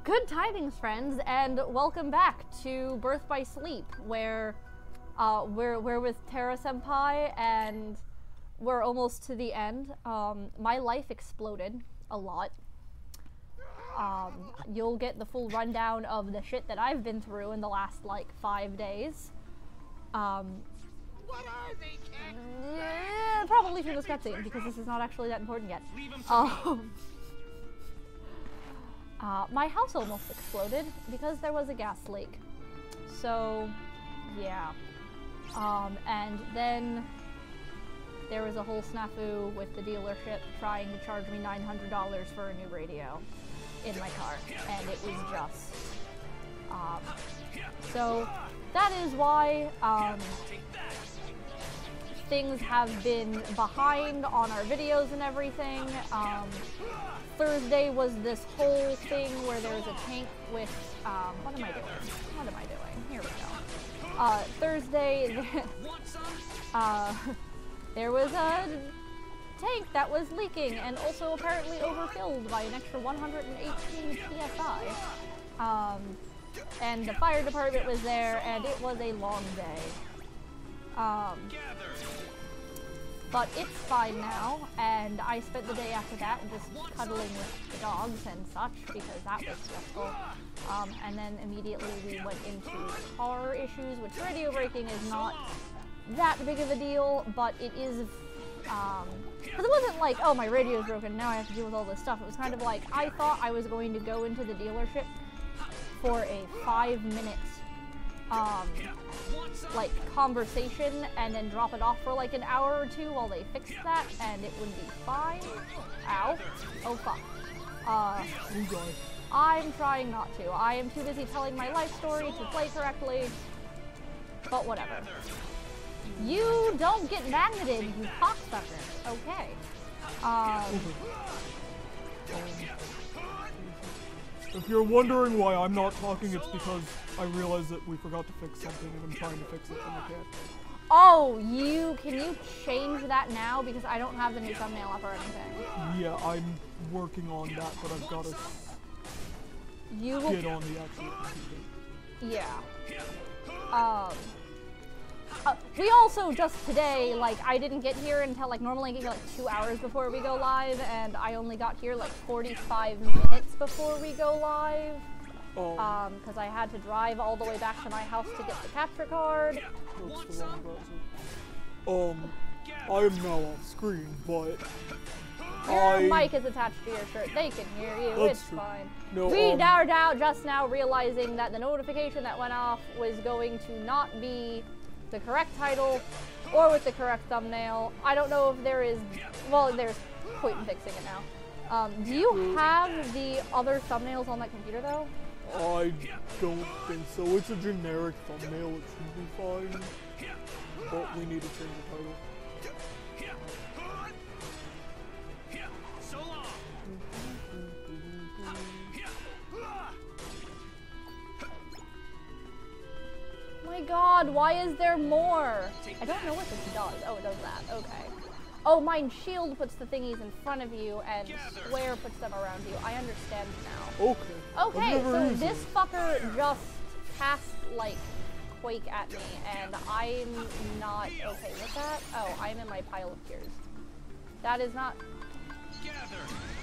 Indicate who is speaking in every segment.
Speaker 1: Good tidings, friends, and welcome back to Birth by Sleep, where we're with Terra Senpai, and we're almost to the end. My life exploded a lot. You'll get the full rundown of the shit that I've been through in the last, like, 5 days.
Speaker 2: What are they, Cat?
Speaker 1: Probably through this cutscene, because this is not actually that important yet. My house almost exploded because there was a gas leak. So, yeah. And then there was a whole snafu with the dealership trying to charge me $900 for a new radio in my car, and it was just, so that is why, things have been behind on our videos and everything. Thursday was this whole thing where there was a tank with, what am I doing? Here we go. Thursday, there was a tank that was leaking and also apparently overfilled by an extra 118 PSI. And the fire department was there, and it was a long day. But it's fine now, and I spent the day after that just cuddling with the dogs and such, because that was stressful. And then immediately we went into car issues, which radio braking is not that big of a deal, but it is, because it wasn't like, oh, my radio's broken, now I have to deal with all this stuff. It was kind of like, I thought I was going to go into the dealership for a 5-minute like conversation and then drop it off for like an hour or two while they fixed that, and it would be fine. Ow. Oh fuck. I'm trying not to. I am too busy telling my life story to play correctly. But whatever. You don't get magneted, you cocksucker. Okay.
Speaker 3: If you're wondering why I'm not talking, it's because I realized that we forgot to fix something and I'm trying to fix it and I can't.
Speaker 1: Oh, can you change that now? Because I don't have the new thumbnail up or anything.
Speaker 3: Yeah, I'm working on that, but I've got to get on the actual computer.
Speaker 1: Yeah. We also just today, like, I didn't get here until, like, normally I get here like 2 hours before we go live, and I only got here like 45 minutes before we go live. Because I had to drive all the way back to my house to get the capture card.
Speaker 3: That's the wrong browser. I am now off screen, but
Speaker 1: your mic is attached to your shirt. They can hear you.
Speaker 3: That's
Speaker 1: it's
Speaker 3: true.
Speaker 1: fine.
Speaker 3: No,
Speaker 1: we are now just now realizing that the notification that went off was going to not be the correct title or with the correct thumbnail. I don't know if there is, well, there's point in fixing it now. Do you have the other thumbnails on that computer though?
Speaker 3: I don't think so. It's a generic thumbnail. It should be fine. But we need to change the title.
Speaker 1: My god, why is there more? I don't know what this does. Oh, it does that. Okay. Oh, mine shield puts the thingies in front of you, and square puts them around you. I understand now.
Speaker 3: Okay.
Speaker 1: Okay, so this fucker just cast, like, Quake at me, and I'm not okay with that. Oh, I'm in my pile of tears. That is not...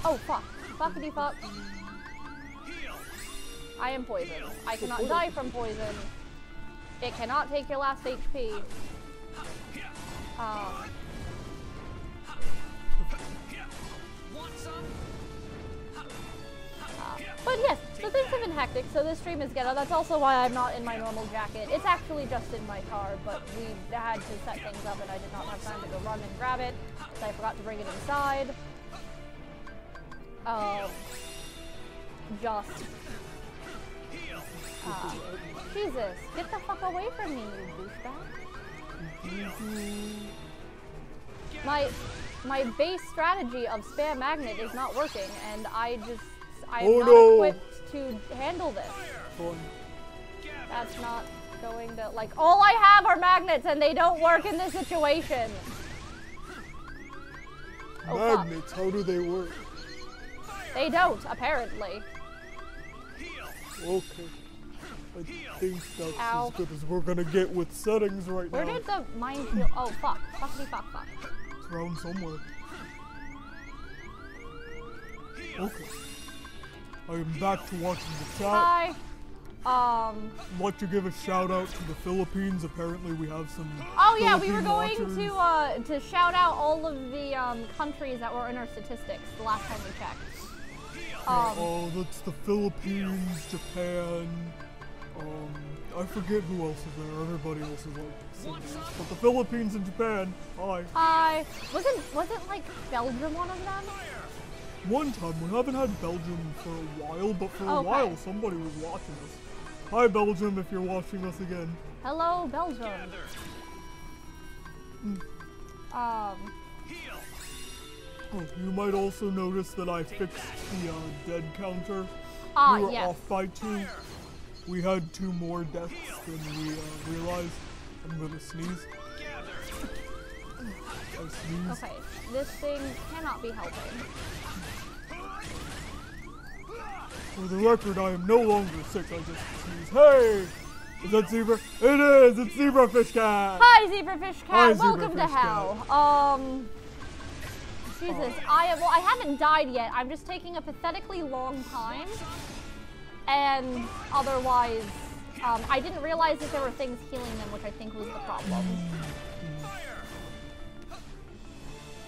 Speaker 1: Oh, fuck. Fuckity fuck. I am poisoned. I cannot die from poison. It cannot take your last HP. But yes, so things have been hectic, so this stream is ghetto. That's also why I'm not in my normal jacket. It's actually just in my car, but we had to set things up and I did not have time to go run and grab it, so I forgot to bring it inside. Jesus, get the fuck away from me, you douchebag. My base strategy of spam magnet is not working, and I'm not equipped to handle this. That's not going to, like, all I have are magnets and they don't work in this situation.
Speaker 3: Magnets, how do they work?
Speaker 1: They don't, apparently.
Speaker 3: Okay. I think that's
Speaker 1: Ow.
Speaker 3: as good as we're gonna get with settings right
Speaker 1: Where
Speaker 3: now.
Speaker 1: did the minefield? Oh fuck! Fuckity fuck fuck.
Speaker 3: It's around somewhere. Okay. I am back to watching the chat.
Speaker 1: Hi.
Speaker 3: I'd like to give a shout out to the Philippines. Apparently we have some
Speaker 1: Oh yeah, we were
Speaker 3: Philippine
Speaker 1: going
Speaker 3: watchers.
Speaker 1: to shout out all of the countries that were in our statistics the last time we checked.
Speaker 3: Oh, that's the Philippines, Japan. I forget who else is there. Everybody else is like singles. But the Philippines and Japan. Hi.
Speaker 1: Hi. Wasn't like Belgium one of them?
Speaker 3: One time, we haven't had Belgium for a while, but for a
Speaker 1: Okay.
Speaker 3: while somebody was watching us. Hi Belgium, if you're watching us again.
Speaker 1: Hello, Belgium.
Speaker 3: Oh, you might also notice that I fixed the dead counter.
Speaker 1: Ah,
Speaker 3: We were
Speaker 1: yes.
Speaker 3: off by 2. We had 2 more deaths than we realized. I'm gonna sneeze. I sneeze.
Speaker 1: Okay, this thing cannot be helping.
Speaker 3: For the record, I am no longer sick. I just sneeze. Hey! Is that zebra? It is! It's Zebrafish Cat!
Speaker 1: Hi, Zebrafish Cat.
Speaker 3: Hi,
Speaker 1: Welcome to
Speaker 3: Zebrafish
Speaker 1: hell. Jesus, I haven't died yet. I'm just taking a pathetically long time, and otherwise, I didn't realize that there were things healing them, which I think was the problem.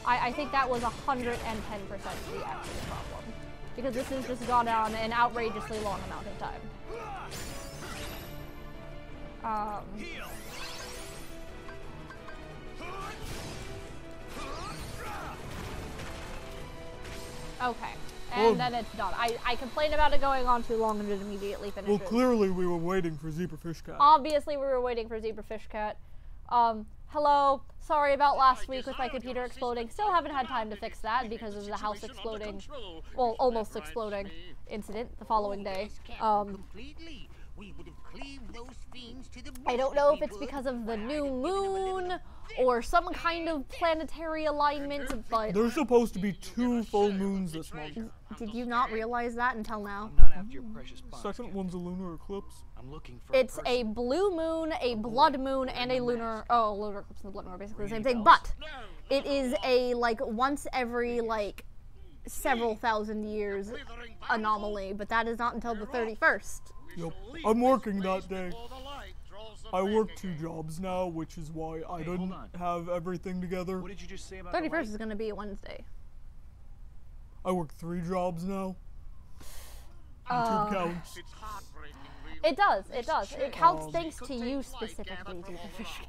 Speaker 1: I think that was 110% the actual problem, because this has just gone on an outrageously long amount of time. Okay, and then it's done. I complained about it going on too long and it immediately finishes.
Speaker 3: Well, clearly we were waiting for Zebrafish Cat.
Speaker 1: Obviously, we were waiting for Zebrafish Cat. Hello. Sorry about last week with my computer exploding. Still haven't had time to fix that because of the house exploding, well, almost exploding incident the following day. I don't know if it's because of the new moon or some kind of planetary alignment, but
Speaker 3: There's supposed to be 2 full moons this month.
Speaker 1: did you not realize that until now?
Speaker 2: I'm not after your precious bonds.
Speaker 3: Second one's a lunar eclipse.
Speaker 2: I'm looking for
Speaker 1: It's
Speaker 2: a
Speaker 1: a blue moon, a blood moon, and a lunar. Oh, lunar eclipse and the blood moon are basically the same thing, but it is a like once every like several thousand years anomaly. But that is not until the 31st.
Speaker 3: Yep. I'm working that day. I work 2 jobs now, which is why I
Speaker 2: Hey,
Speaker 3: didn't
Speaker 2: hold on.
Speaker 3: have everything together.
Speaker 2: What did you just say about the
Speaker 1: 31st
Speaker 2: light?
Speaker 1: is going to be a Wednesday.
Speaker 3: I work 3 jobs now. YouTube counts.
Speaker 1: It does. It does. It counts thanks to you specifically, Zebrafish.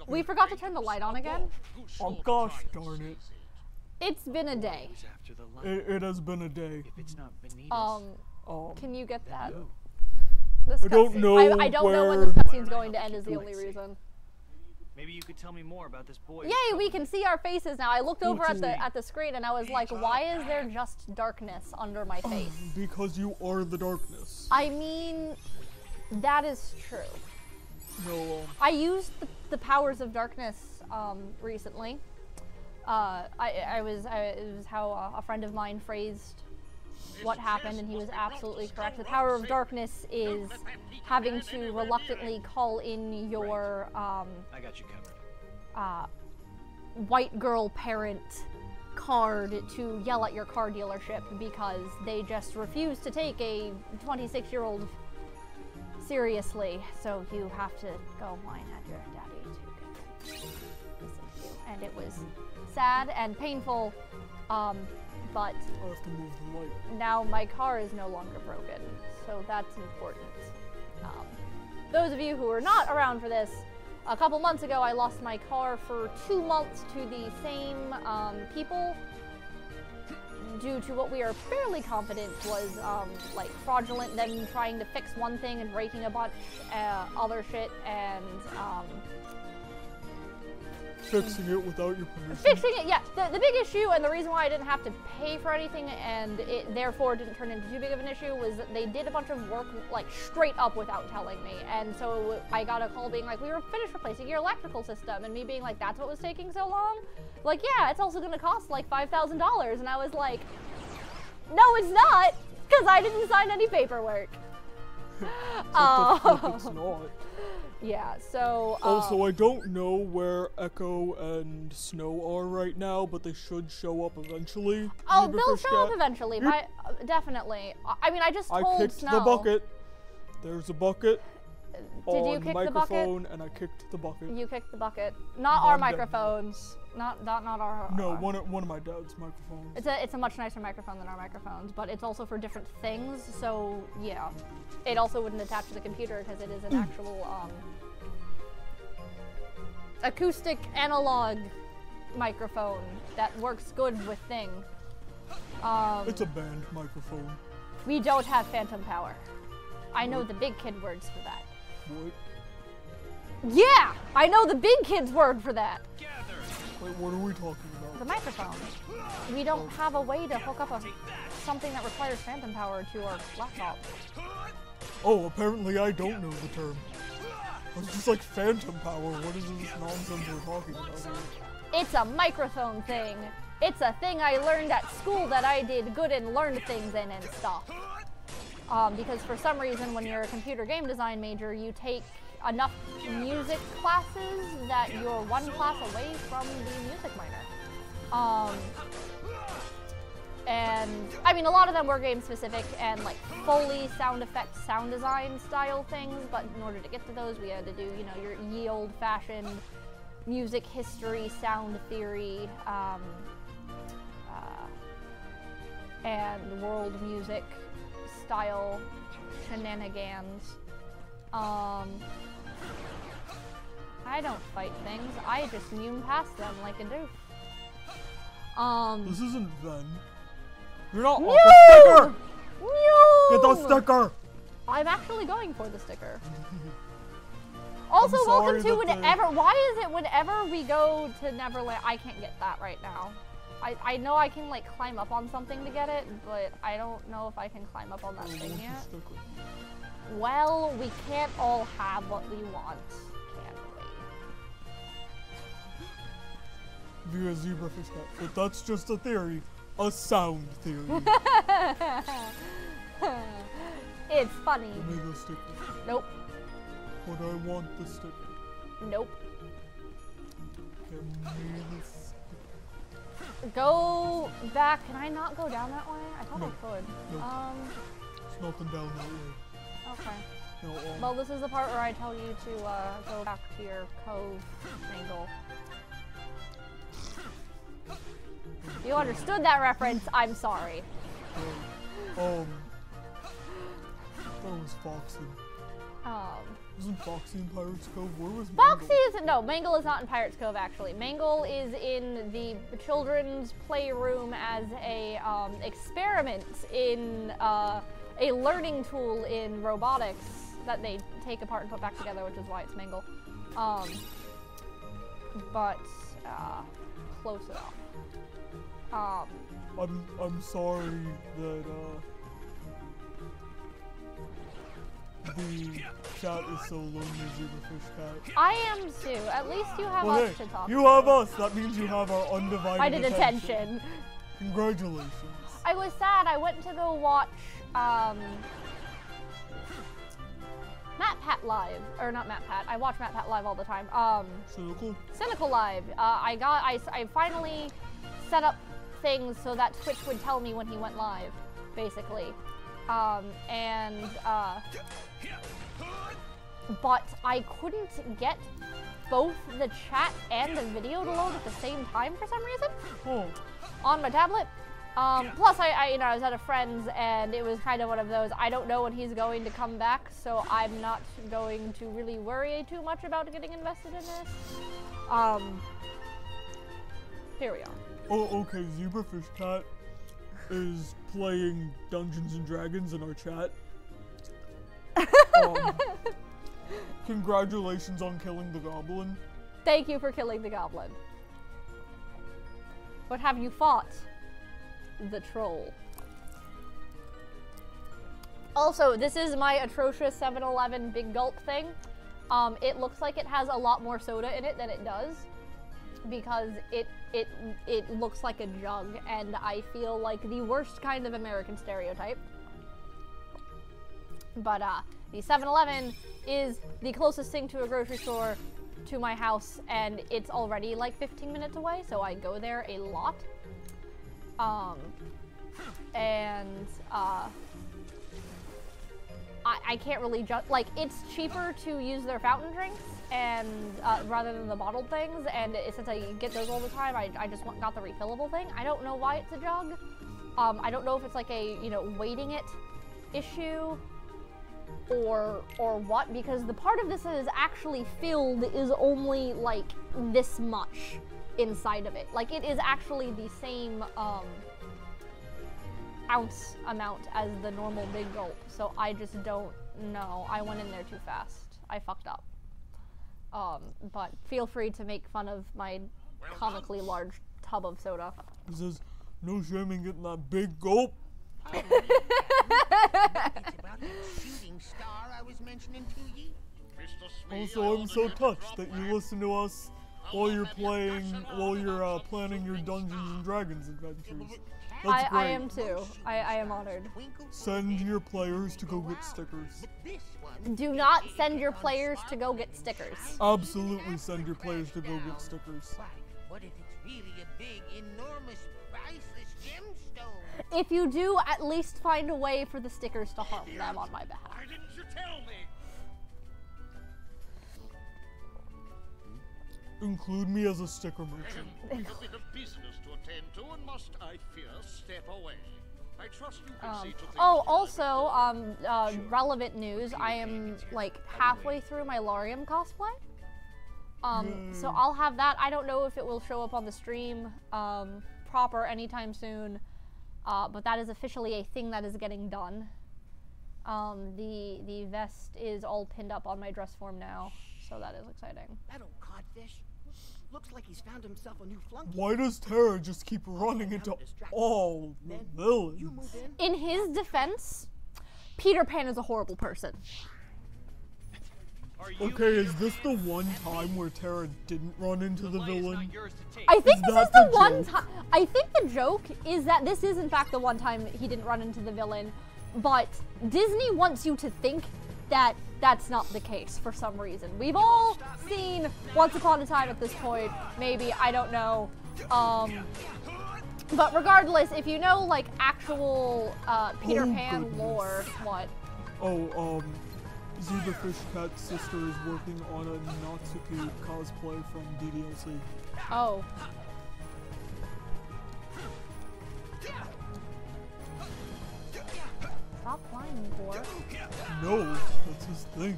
Speaker 1: We forgot to turn the light on again.
Speaker 3: Oh gosh darn it.
Speaker 1: It's been a day.
Speaker 2: Who's after the light?
Speaker 3: It has been a day.
Speaker 2: If it's not beneath us,
Speaker 1: Can you get that?
Speaker 2: who?
Speaker 1: This
Speaker 3: I don't
Speaker 1: cutscene-
Speaker 3: know
Speaker 1: I don't know when
Speaker 3: where-
Speaker 1: this cutscene's going to end is the only reason.
Speaker 2: Maybe you could tell me more about this boy.
Speaker 1: Yay, we can see our faces now. I looked over at
Speaker 3: Hopefully.
Speaker 1: the screen and I was like, why is there just darkness under my face?
Speaker 3: Because you are the darkness.
Speaker 1: I mean, that is true.
Speaker 3: No,
Speaker 1: I used the powers of darkness recently. It was how a friend of mine phrased what happened, and he was absolutely correct. The power of darkness is having to reluctantly call in your
Speaker 2: I got you covered.
Speaker 1: white girl parent card to yell at your car dealership because they just refuse to take a 26-year-old seriously. So you have to go whine at your daddy to get listen to you. And it was sad and painful, but
Speaker 3: I have to move the light.
Speaker 1: now my car is no longer broken, so that's important. Those of you who are not around for this, a couple months ago I lost my car for 2 months to the same people due to what we are fairly confident was like fraudulent, then trying to fix one thing and breaking a bunch other shit, and
Speaker 3: Fixing it without your permission.
Speaker 1: fixing it, yeah. The big issue, and the reason why I didn't have to pay for anything, and it therefore didn't turn into too big of an issue, was that they did a bunch of work, like, straight up without telling me. And so I got a call being like, we were finished replacing your electrical system, and me being like, that's what was taking so long? Like, yeah, it's also gonna cost, like, $5,000. And I was like, no, it's not, Because I didn't sign any paperwork.
Speaker 3: What the fuck, it's not.
Speaker 1: Yeah, so...
Speaker 3: Also, I don't know where Echo and Snow are right now, but they should show up eventually.
Speaker 1: Oh, they'll show up eventually, definitely. I mean, I just told
Speaker 3: I kicked
Speaker 1: Snow.
Speaker 3: the bucket. There's a bucket.
Speaker 1: Did you kick the bucket?
Speaker 3: And I kicked the bucket.
Speaker 1: You kicked the bucket. Not our microphones. Not our...
Speaker 3: No, one of my dad's microphones.
Speaker 1: It's a much nicer microphone than our microphones, but it's also for different things, so yeah. It also wouldn't attach to the computer because it is an actual acoustic analog microphone that works good with Thing.
Speaker 3: It's a band microphone.
Speaker 1: We don't have phantom power. I know the big kid words for that.
Speaker 3: What?
Speaker 1: Yeah! I know the big kid's word for that.
Speaker 3: Wait, what are we talking about?
Speaker 1: The microphone. We don't have a way to hook up something that requires phantom power to our laptop.
Speaker 3: Oh, apparently I don't know the term. I was just like, phantom power, what is this nonsense we're talking about here?
Speaker 1: It's a microphone thing. It's a thing I learned at school that I did good and learned things in and stuff. Because for some reason, when you're a computer game design major, you take enough music classes that you're one class away from the music minor. And I mean, a lot of them were game specific and like fully sound effects, sound design style things, but in order to get to those, we had to do, you know, your ye old fashioned music history, sound theory, and world music style shenanigans. I don't fight things, I just mune past them like a doof.
Speaker 3: This isn't Ven. You're not
Speaker 1: Mew!
Speaker 3: off the sticker!
Speaker 1: Mew!
Speaker 3: Get the sticker!
Speaker 1: I'm actually going for the sticker. Also,
Speaker 3: I'm
Speaker 1: welcome
Speaker 3: sorry
Speaker 1: to
Speaker 3: that
Speaker 1: whenever. Why is it whenever we go to Neverland? I can't get that right now. I know I can like climb up on something to get it, but I don't know if I can climb up on that thing yet. Well, we can't all have what we want, can we?
Speaker 3: Via zebrafish cat. But that's just a theory. A sound theory.
Speaker 1: It's funny.
Speaker 3: Give me the sticker.
Speaker 1: Nope.
Speaker 3: But I want the sticker.
Speaker 1: Nope.
Speaker 3: Give me the sticker.
Speaker 1: Go back. Can I not go down that way? I thought I could.
Speaker 3: Nope. There's nothing down that way.
Speaker 1: Okay.
Speaker 3: No,
Speaker 1: Well, this is the part where I tell you to go back to your cove angle. You understood that reference, I'm sorry.
Speaker 3: That was Foxy. Wasn't Foxy in Pirates Cove? Where was Mangle?
Speaker 1: Foxy isn't, no, Mangle is not in Pirates Cove actually. Mangle is in the children's playroom as a experiment in a learning tool in robotics that they take apart and put back together, which is why it's Mangle. But close enough.
Speaker 3: I'm sorry that the chat is so lonely, Zebrafish Cat.
Speaker 1: I am too. At least you have
Speaker 3: Well,
Speaker 1: us
Speaker 3: hey,
Speaker 1: to talk
Speaker 3: you
Speaker 1: to.
Speaker 3: have us. That means you have our undivided
Speaker 1: attention.
Speaker 3: Congratulations.
Speaker 1: I was sad. I went to go watch MatPat live, or not MatPat. I watch MatPat live all the time. Cynical live. I finally set up things so that Twitch would tell me when he went live, basically. But I couldn't get both the chat and the video to load at the same time for some reason on my tablet. Plus I was at a friend's and it was kind of one of those, I don't know when he's going to come back, so I'm not going to really worry too much about getting invested in this. Here we are.
Speaker 3: Oh, okay, Zebrafish Cat is playing Dungeons and Dragons in our chat. Congratulations on killing the goblin.
Speaker 1: Thank you for killing the goblin. What have you fought? The troll. Also, this is my atrocious 7-Eleven Big Gulp thing. It looks like it has a lot more soda in it than it does, because it looks like a jug, and I feel like the worst kind of American stereotype. But the 7-Eleven is the closest thing to a grocery store to my house, and it's already like 15 minutes away, so I go there a lot. I can't really just, like, it's cheaper to use their fountain drinks and rather than the bottled things, and since I get those all the time, I just got the refillable thing. I don't know why it's a jug. I don't know if it's like a, you know, weighting it issue or what, because the part of this that is actually filled is only like this much inside of it. Like, it is actually the same ounce amount as the normal big gulp, so I just don't know. I went in there too fast. I fucked up. But feel free to make fun of my comically large tub of soda.
Speaker 3: It says, no shame in getting that big gulp.
Speaker 4: It's about that shooting star I was mentioning to ye.
Speaker 3: Also, I'm so touched that you listen to us while you're planning your Dungeons and Dragons adventures. That's great.
Speaker 1: I am too. I am honored.
Speaker 3: Send your players to go get stickers.
Speaker 1: Do not send your players to go get stickers.
Speaker 3: Absolutely send your players to go get stickers.
Speaker 4: Why, what if it's really a big, enormous, priceless gemstone?
Speaker 1: If you do, at least find a way for the stickers to harm them on my behalf.
Speaker 4: Why didn't you tell me?
Speaker 3: Include me as a sticker merchant.
Speaker 5: A bit of business to attend to, and must, I fear, step away. I trust you can see to things.
Speaker 1: Oh, also, relevant news. I am like halfway through my Larium cosplay. So I'll have that. I don't know if it will show up on the stream proper anytime soon, but that is officially a thing that is getting done. The vest is all pinned up on my dress form now, so that is exciting.
Speaker 6: That old codfish looks like he's found himself a new flunky.
Speaker 3: Why does Tara just keep running into all the villains?
Speaker 1: In his defense, Peter Pan is a horrible person.
Speaker 3: Okay, is this the one time where Tara didn't run into the villain?
Speaker 1: I think this is the one
Speaker 3: joke?
Speaker 1: time. I think the joke is that this is in fact the one time he didn't run into the villain, but Disney wants you to think that that's not the case for some reason. We've all seen Once Upon a Time at this point, maybe, I don't know. But regardless, if you know like actual Peter Pan lore, what?
Speaker 3: Oh, Z the Fish Cat's sister is working on a Natsuki cosplay from DDLC.
Speaker 1: Oh. Stop flying, boar.
Speaker 3: No, that's his thing.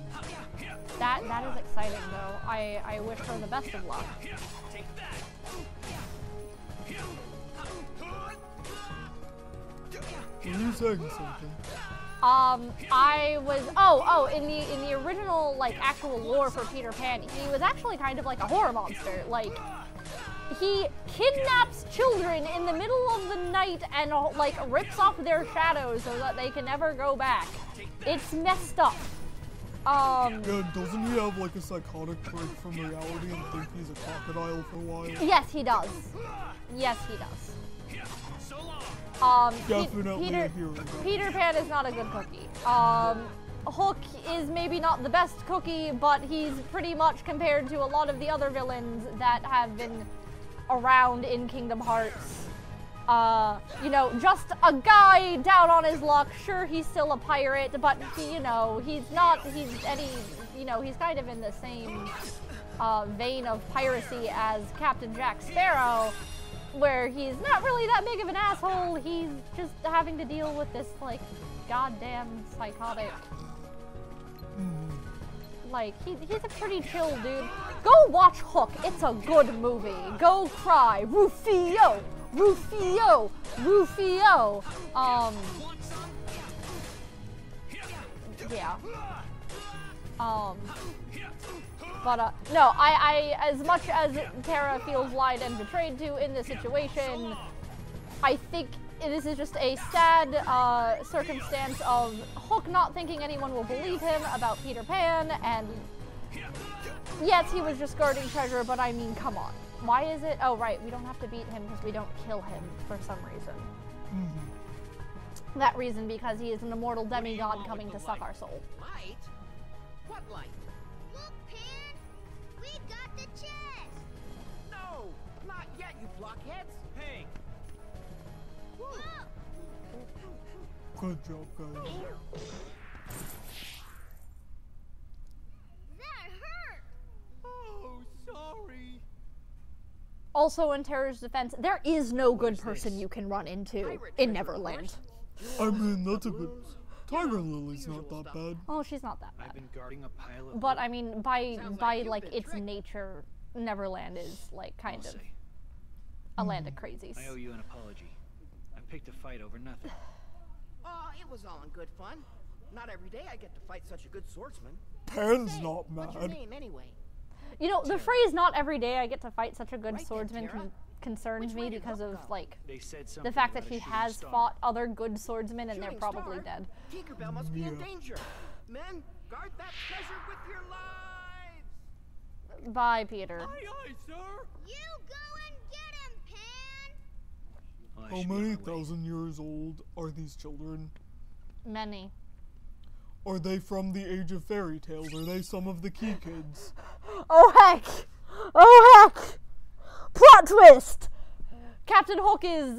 Speaker 1: That is exciting though. I wish her the best of luck.
Speaker 3: Were you saying something?
Speaker 1: I was in the original like actual lore for Peter Pan, he was actually kind of like a horror monster. Like, he kidnaps children in the middle of the night and like rips off their shadows so that they can never go back. It's messed up.
Speaker 3: Yeah, doesn't he have like a psychotic break from reality and think he's a crocodile for a while?
Speaker 1: Yes, he does. Yes, he does.
Speaker 3: Definitely a hero.
Speaker 1: Peter Pan is not a good cookie. Hook is maybe not the best cookie, but he's pretty much compared to a lot of the other villains that have been around in Kingdom Hearts. You know, just a guy down on his luck. Sure, he's still a pirate, but he, you know, he's kind of in the same vein of piracy as Captain Jack Sparrow, where he's not really that big of an asshole. He's just having to deal with this, like, goddamn psychotic. Like, he's a pretty chill dude. Go watch Hook. It's a good movie. Go cry. Rufio! Rufio! Rufio! Yeah. But, no, I, as much as Tara feels lied and betrayed to in this situation, I think this is just a sad, circumstance of Hook not thinking anyone will believe him about Peter Pan, and yes, he was just guarding treasure, but I mean, come on. Why is it? Oh, right, we don't have to beat him because we don't kill him for some reason. That reason because he is an immortal demigod coming to suck our soul.
Speaker 6: Light? What light?
Speaker 7: Look, Pan! We got the chest!
Speaker 6: No! Not yet, you blockheads!
Speaker 2: Hey,
Speaker 7: Whoa!
Speaker 3: Good job, guys.
Speaker 7: That hurt!
Speaker 6: Oh, sorry.
Speaker 1: Also, in Terra's defense, there is no good person you can run into in Neverland.
Speaker 3: I mean, that's a good... Tiger Lily's not that bad.
Speaker 1: Oh, she's not that bad.
Speaker 2: I've been guarding a pile of.
Speaker 1: But I mean, by
Speaker 6: you've
Speaker 1: like
Speaker 6: been
Speaker 1: its
Speaker 6: tricked.
Speaker 1: nature, Neverland is like kind
Speaker 2: I'll
Speaker 1: of
Speaker 2: say.
Speaker 1: a land of crazies.
Speaker 2: I owe you an apology. I picked a fight over nothing.
Speaker 6: Oh, it was all in good fun. Not every day I get to fight such a good swordsman.
Speaker 3: Pan's
Speaker 6: Say,
Speaker 3: not
Speaker 6: what's your
Speaker 3: mad.
Speaker 6: name anyway?
Speaker 1: You know, the phrase "not every day I get to fight such a good
Speaker 6: Right then,
Speaker 1: swordsman"
Speaker 6: Tara.
Speaker 1: concerns
Speaker 6: Which
Speaker 1: me
Speaker 6: way did
Speaker 1: because
Speaker 6: Hook
Speaker 1: of
Speaker 6: go?
Speaker 1: like
Speaker 2: They said something
Speaker 1: the fact that
Speaker 2: about a
Speaker 1: he
Speaker 2: shooting
Speaker 1: has
Speaker 2: star.
Speaker 1: fought other good swordsmen and they're
Speaker 6: Shooting
Speaker 1: probably
Speaker 6: star?
Speaker 1: dead.
Speaker 6: Tinkerbell must be in
Speaker 3: Yeah.
Speaker 6: danger. Men, guard that treasure with your lives!
Speaker 1: Bye, Peter.
Speaker 6: Aye, aye, sir!
Speaker 7: You go and get him, Pan!
Speaker 2: Well, I
Speaker 3: How
Speaker 2: should be on
Speaker 3: many
Speaker 2: my way.
Speaker 3: thousand years old are these children?
Speaker 1: Many.
Speaker 3: Are they from the age of fairy tales? Are they some of the key kids?
Speaker 1: Oh heck! Oh heck! Plot twist! Captain Hook is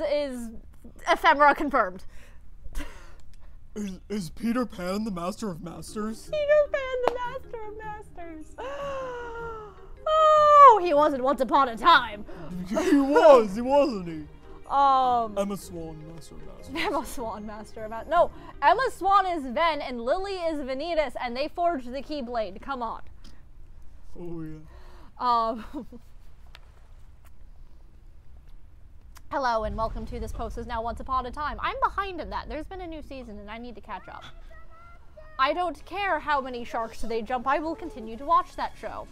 Speaker 1: ephemera confirmed.
Speaker 3: Is Peter Pan the master of masters?
Speaker 1: Peter Pan, the master of masters. Oh, he wasn't once upon a time.
Speaker 3: He was, wasn't he?
Speaker 1: Emma
Speaker 3: Swan, master of masters.
Speaker 1: Swan, master of masters. No, Emma Swan is Ven and Lily is Vanitas, and they forged the Keyblade. Come on.
Speaker 3: Oh yeah.
Speaker 1: Hello and welcome to This Post Is Now Once Upon a Time. I'm behind in that. There's been a new season and I need to catch up. I don't care how many sharks they jump. I will continue to watch that show.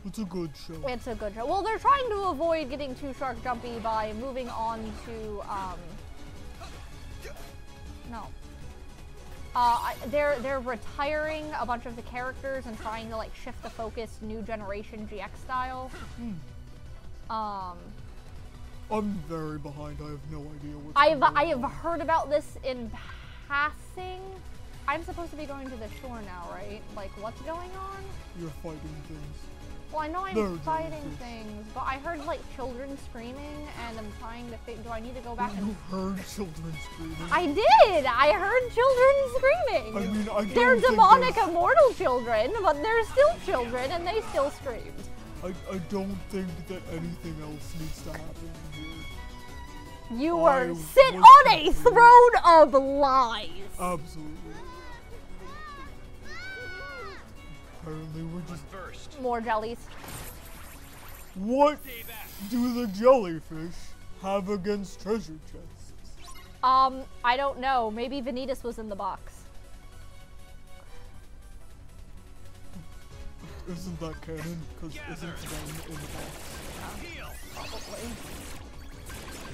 Speaker 3: It's a good show.
Speaker 1: It's a good show. Well, they're trying to avoid getting too shark jumpy by moving on to, they're retiring a bunch of the characters and trying to like shift the focus new generation GX style.
Speaker 3: I'm very behind. I have no idea what's
Speaker 1: I
Speaker 3: going
Speaker 1: have
Speaker 3: on.
Speaker 1: heard about this in passing. I'm supposed to be going to the shore now, right? Like, what's going on?
Speaker 3: You're fighting things.
Speaker 1: Well, I know
Speaker 3: They're
Speaker 1: I'm
Speaker 3: doing
Speaker 1: fighting
Speaker 3: things.
Speaker 1: things, but I heard like children screaming, and I'm trying to think. Do I need to go back
Speaker 3: You
Speaker 1: and?
Speaker 3: heard children screaming.
Speaker 1: I did. I heard children screaming.
Speaker 3: I mean, I
Speaker 1: They're
Speaker 3: don't think
Speaker 1: demonic,
Speaker 3: there's-
Speaker 1: immortal children, but they're still children, and they still screamed.
Speaker 3: I don't think that anything else needs to happen here.
Speaker 1: You
Speaker 3: I
Speaker 1: were sit
Speaker 3: was
Speaker 1: on a
Speaker 3: confused.
Speaker 1: throne of lies.
Speaker 3: Absolutely. Apparently we're just...
Speaker 2: First.
Speaker 1: More jellies.
Speaker 3: What do the jellyfish have against treasure chests?
Speaker 1: I don't know. Maybe Vanitas was in the box.
Speaker 3: Isn't that canon? Because isn't them in the box?
Speaker 1: Probably.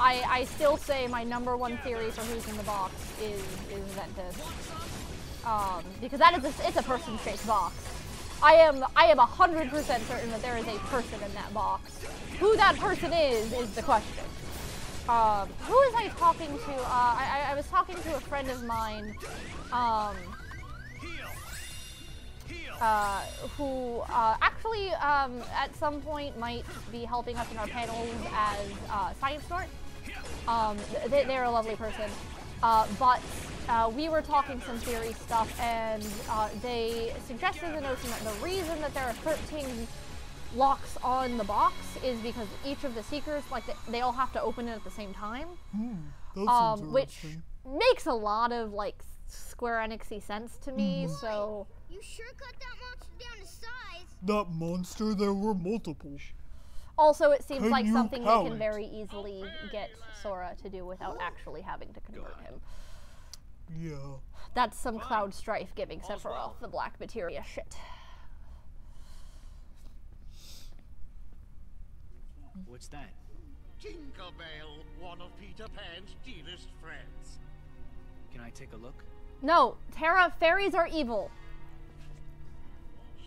Speaker 1: I still say my number one theory for who's in the box is Ventus. Because that is it's a person-shaped box. I am 100% certain that there is a person in that box. Who that person is the question. Who was I talking to? I was talking to a friend of mine, who actually at some point might be helping us in our panels as Science Snort. They're a lovely person. But we were talking some theory stuff, and they suggested the notion that the reason that there are 13 locks on the box is because each of the seekers, like, they all have to open it at the same time.
Speaker 3: That seems
Speaker 1: Which
Speaker 3: interesting.
Speaker 1: makes a lot of, like, Square Enix-y sense to me, so...
Speaker 7: You sure cut that monster down to size.
Speaker 3: That monster, there were multiple.
Speaker 1: Also, it seems
Speaker 3: Can
Speaker 1: like
Speaker 3: you
Speaker 1: something they
Speaker 3: count?
Speaker 1: can very easily get Sora to do without actually having to convert him.
Speaker 3: Yeah.
Speaker 1: That's some Cloud Strife giving Sephiroth the black materia shit.
Speaker 2: What's that?
Speaker 5: Tinkerbell, one of Peter Pan's dearest friends.
Speaker 2: Can I take a look?
Speaker 1: No, Terra, fairies are evil.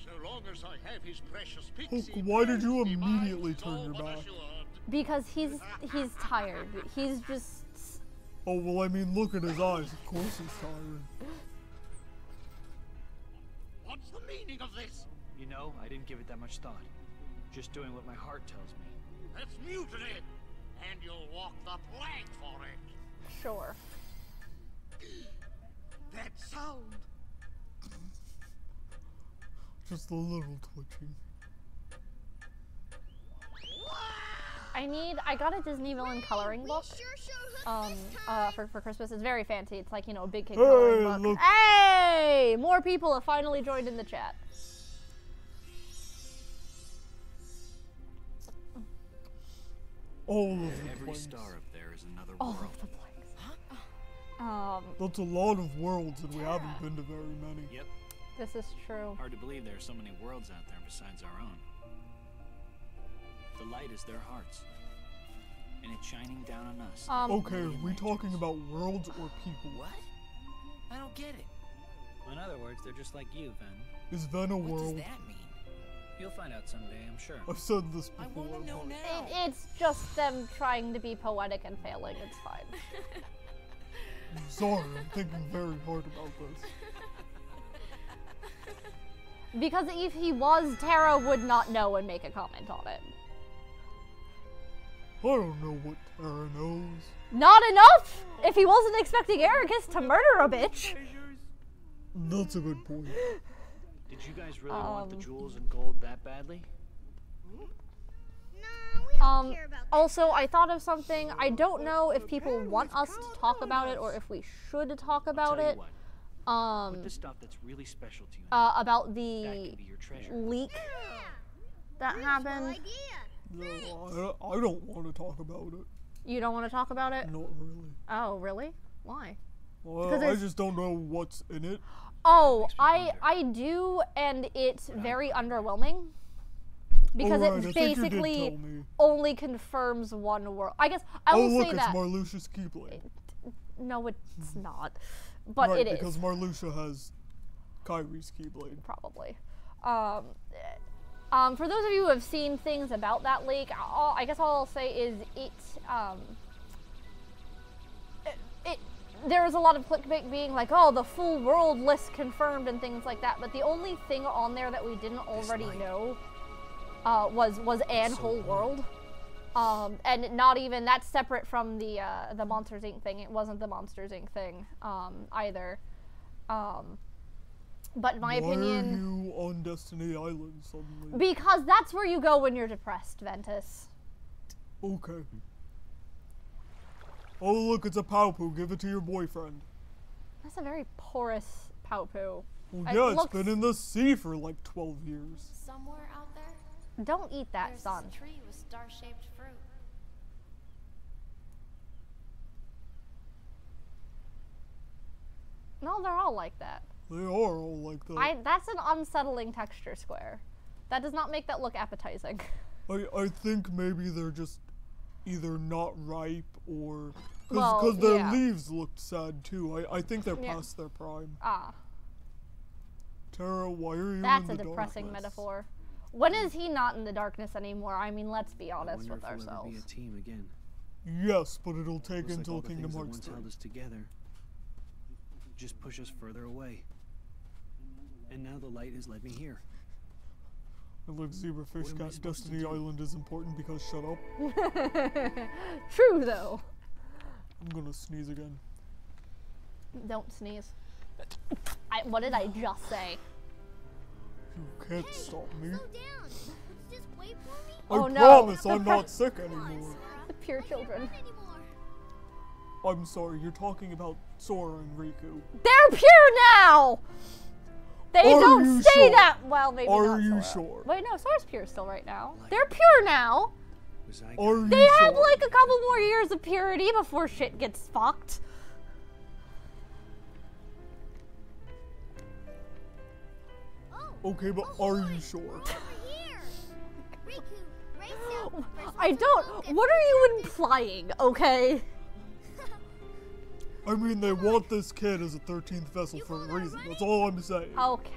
Speaker 5: So long as I have his precious
Speaker 3: Hook,
Speaker 5: pixie
Speaker 3: why did you
Speaker 5: friends,
Speaker 3: immediately
Speaker 5: demise
Speaker 3: turn your
Speaker 5: no one
Speaker 3: back?
Speaker 5: assured.
Speaker 1: Because he's tired. He's just
Speaker 3: Oh, well, I mean, look at his eyes. Of course he's tired.
Speaker 5: What's the meaning of this?
Speaker 2: You know, I didn't give it that much thought. Just doing what my heart tells me.
Speaker 5: That's mutiny. And you'll walk the plank for it.
Speaker 1: Sure.
Speaker 5: That sound.
Speaker 3: Just a little twitchy.
Speaker 1: I got a Disney villain coloring book.
Speaker 7: We sure showed hook this time.
Speaker 1: For Christmas. It's very fancy. It's like, you know, a big kid
Speaker 3: Hey,
Speaker 1: coloring book.
Speaker 3: look.
Speaker 1: Hey! More people have finally joined in the chat.
Speaker 3: All of the
Speaker 2: Every
Speaker 3: planks.
Speaker 2: star up there is another
Speaker 1: All
Speaker 2: world.
Speaker 1: of the blanks.
Speaker 3: That's a lot of worlds, and we haven't been to very many.
Speaker 2: Yep.
Speaker 1: This is true.
Speaker 2: Hard to believe there are so many worlds out there besides our own. The light is their hearts. And it's shining down on us.
Speaker 3: Okay, are we talking about worlds or people?
Speaker 4: What? I don't get it.
Speaker 2: In other words, they're just like you, Ven.
Speaker 3: Is Ven a
Speaker 4: What does
Speaker 3: world?
Speaker 4: that mean?
Speaker 2: You'll find out someday, I'm sure.
Speaker 3: I've said this
Speaker 4: I
Speaker 3: before.
Speaker 4: want to know
Speaker 3: but-
Speaker 4: now.
Speaker 1: It's just them trying to be poetic and failing. It's fine.
Speaker 3: I'm sorry, I'm thinking very hard about this.
Speaker 1: Because if he was, Tara would not know and make a comment on it.
Speaker 3: I don't know what Tara knows.
Speaker 1: Not enough! If he wasn't expecting Ericus to murder a bitch!
Speaker 3: That's a good point.
Speaker 2: Did you guys really want the jewels and gold that badly?
Speaker 7: No, we don't care about that.
Speaker 1: Also, I thought of something. I don't know if people want us to talk about it or if we should talk about
Speaker 2: Tell you
Speaker 1: it.
Speaker 2: what, put the stuff that's really special to you.
Speaker 1: About
Speaker 2: That
Speaker 1: the
Speaker 2: can be your treasure.
Speaker 1: leak that
Speaker 7: Whole
Speaker 1: happened.
Speaker 7: idea.
Speaker 3: No, I don't want to talk about it.
Speaker 1: You don't want to talk about it?
Speaker 3: Not really.
Speaker 1: Oh, really? Why?
Speaker 3: Well,
Speaker 1: 'Cause
Speaker 3: I
Speaker 1: it's-
Speaker 3: just don't know what's in it.
Speaker 1: Oh,
Speaker 2: Makes me
Speaker 1: I do, and it's very underwhelming. Because
Speaker 3: Alright, I
Speaker 1: it
Speaker 3: think you did
Speaker 1: basically
Speaker 3: tell me.
Speaker 1: only confirms one world. I guess I
Speaker 3: Oh,
Speaker 1: will
Speaker 3: look,
Speaker 1: say
Speaker 3: it's
Speaker 1: that.
Speaker 3: Marluxia's Keyblade.
Speaker 1: No, it's not. But
Speaker 3: Right,
Speaker 1: it is.
Speaker 3: because Marluxia has Kyrie's Keyblade.
Speaker 1: Probably. For those of you who have seen things about that lake, I guess all I'll say is there is a lot of clickbait being like, oh, the full world list confirmed and things like that, but the only thing on there that we didn't already know was an whole world. And not even, that's separate from the Monsters Inc. thing. It wasn't the Monsters Inc. thing either. But in my opinion...
Speaker 3: Why are you on Destiny Island suddenly?
Speaker 1: Because that's where you go when you're depressed, Ventus.
Speaker 3: Okay. Oh, look, it's a Paopu. Give it to your boyfriend.
Speaker 1: That's a very porous Paopu.
Speaker 3: Well,
Speaker 1: It
Speaker 3: yeah, it's
Speaker 1: looks-
Speaker 3: been in the sea for like 12 years.
Speaker 8: Somewhere out there,
Speaker 1: Don't eat that,
Speaker 8: there's
Speaker 1: son.
Speaker 8: this tree with star-shaped fruit.
Speaker 1: No, they're all like that.
Speaker 3: They are all like that.
Speaker 1: That's an unsettling texture square. That does not make that look appetizing.
Speaker 3: I think maybe they're just either not ripe or...
Speaker 1: Well,
Speaker 3: Because their
Speaker 1: yeah.
Speaker 3: leaves looked sad too. I think they're
Speaker 1: Yeah.
Speaker 3: past their prime.
Speaker 1: Ah,
Speaker 3: Tara, why are you
Speaker 1: that's
Speaker 3: in
Speaker 1: a
Speaker 3: the
Speaker 1: depressing
Speaker 3: darkness?
Speaker 1: metaphor. When is he not in the darkness anymore? I mean, let's be
Speaker 2: I
Speaker 1: honest
Speaker 2: wonder
Speaker 1: with
Speaker 2: if we'll ever
Speaker 1: ourselves.
Speaker 2: be a team again.
Speaker 3: Yes, but it'll take
Speaker 2: Looks like
Speaker 3: until
Speaker 2: all the
Speaker 3: Kingdom
Speaker 2: things that
Speaker 3: Hearts
Speaker 2: once
Speaker 3: 3.
Speaker 2: held us together just push us further away. And now the light has led me here.
Speaker 3: And look, Zebrafish
Speaker 2: What am I
Speaker 3: Cat,
Speaker 2: supposed to
Speaker 3: Destiny
Speaker 2: do?
Speaker 3: Island is important because shut up.
Speaker 1: True, though.
Speaker 3: I'm gonna sneeze again.
Speaker 1: Don't sneeze. What did I just say?
Speaker 3: You can't stop me.
Speaker 7: Slow down. Let's just wait for me.
Speaker 3: I
Speaker 1: Oh, no.
Speaker 3: promise I'm not sick anymore.
Speaker 1: The pure children.
Speaker 7: Anymore.
Speaker 3: I'm sorry, you're talking about Sora and Riku.
Speaker 1: They're pure now! They
Speaker 3: Are
Speaker 1: don't
Speaker 3: you
Speaker 1: say
Speaker 3: sure?
Speaker 1: that! Well, maybe
Speaker 3: Are
Speaker 1: not
Speaker 3: you
Speaker 1: Sora.
Speaker 3: sure?
Speaker 1: Wait, no, Sora's pure still right now. They're pure now!
Speaker 2: Was I
Speaker 3: Are you
Speaker 1: They
Speaker 3: sure?
Speaker 1: have like a couple more years of purity before shit gets fucked.
Speaker 3: Okay, but are you sure?
Speaker 7: Over here. Riku, race out. First
Speaker 1: I
Speaker 7: one's
Speaker 1: don't.
Speaker 7: focus.
Speaker 1: What are you implying, okay?
Speaker 3: I mean, they want this kid as a 13th vessel for a reason. That's all I'm saying.
Speaker 1: Okay.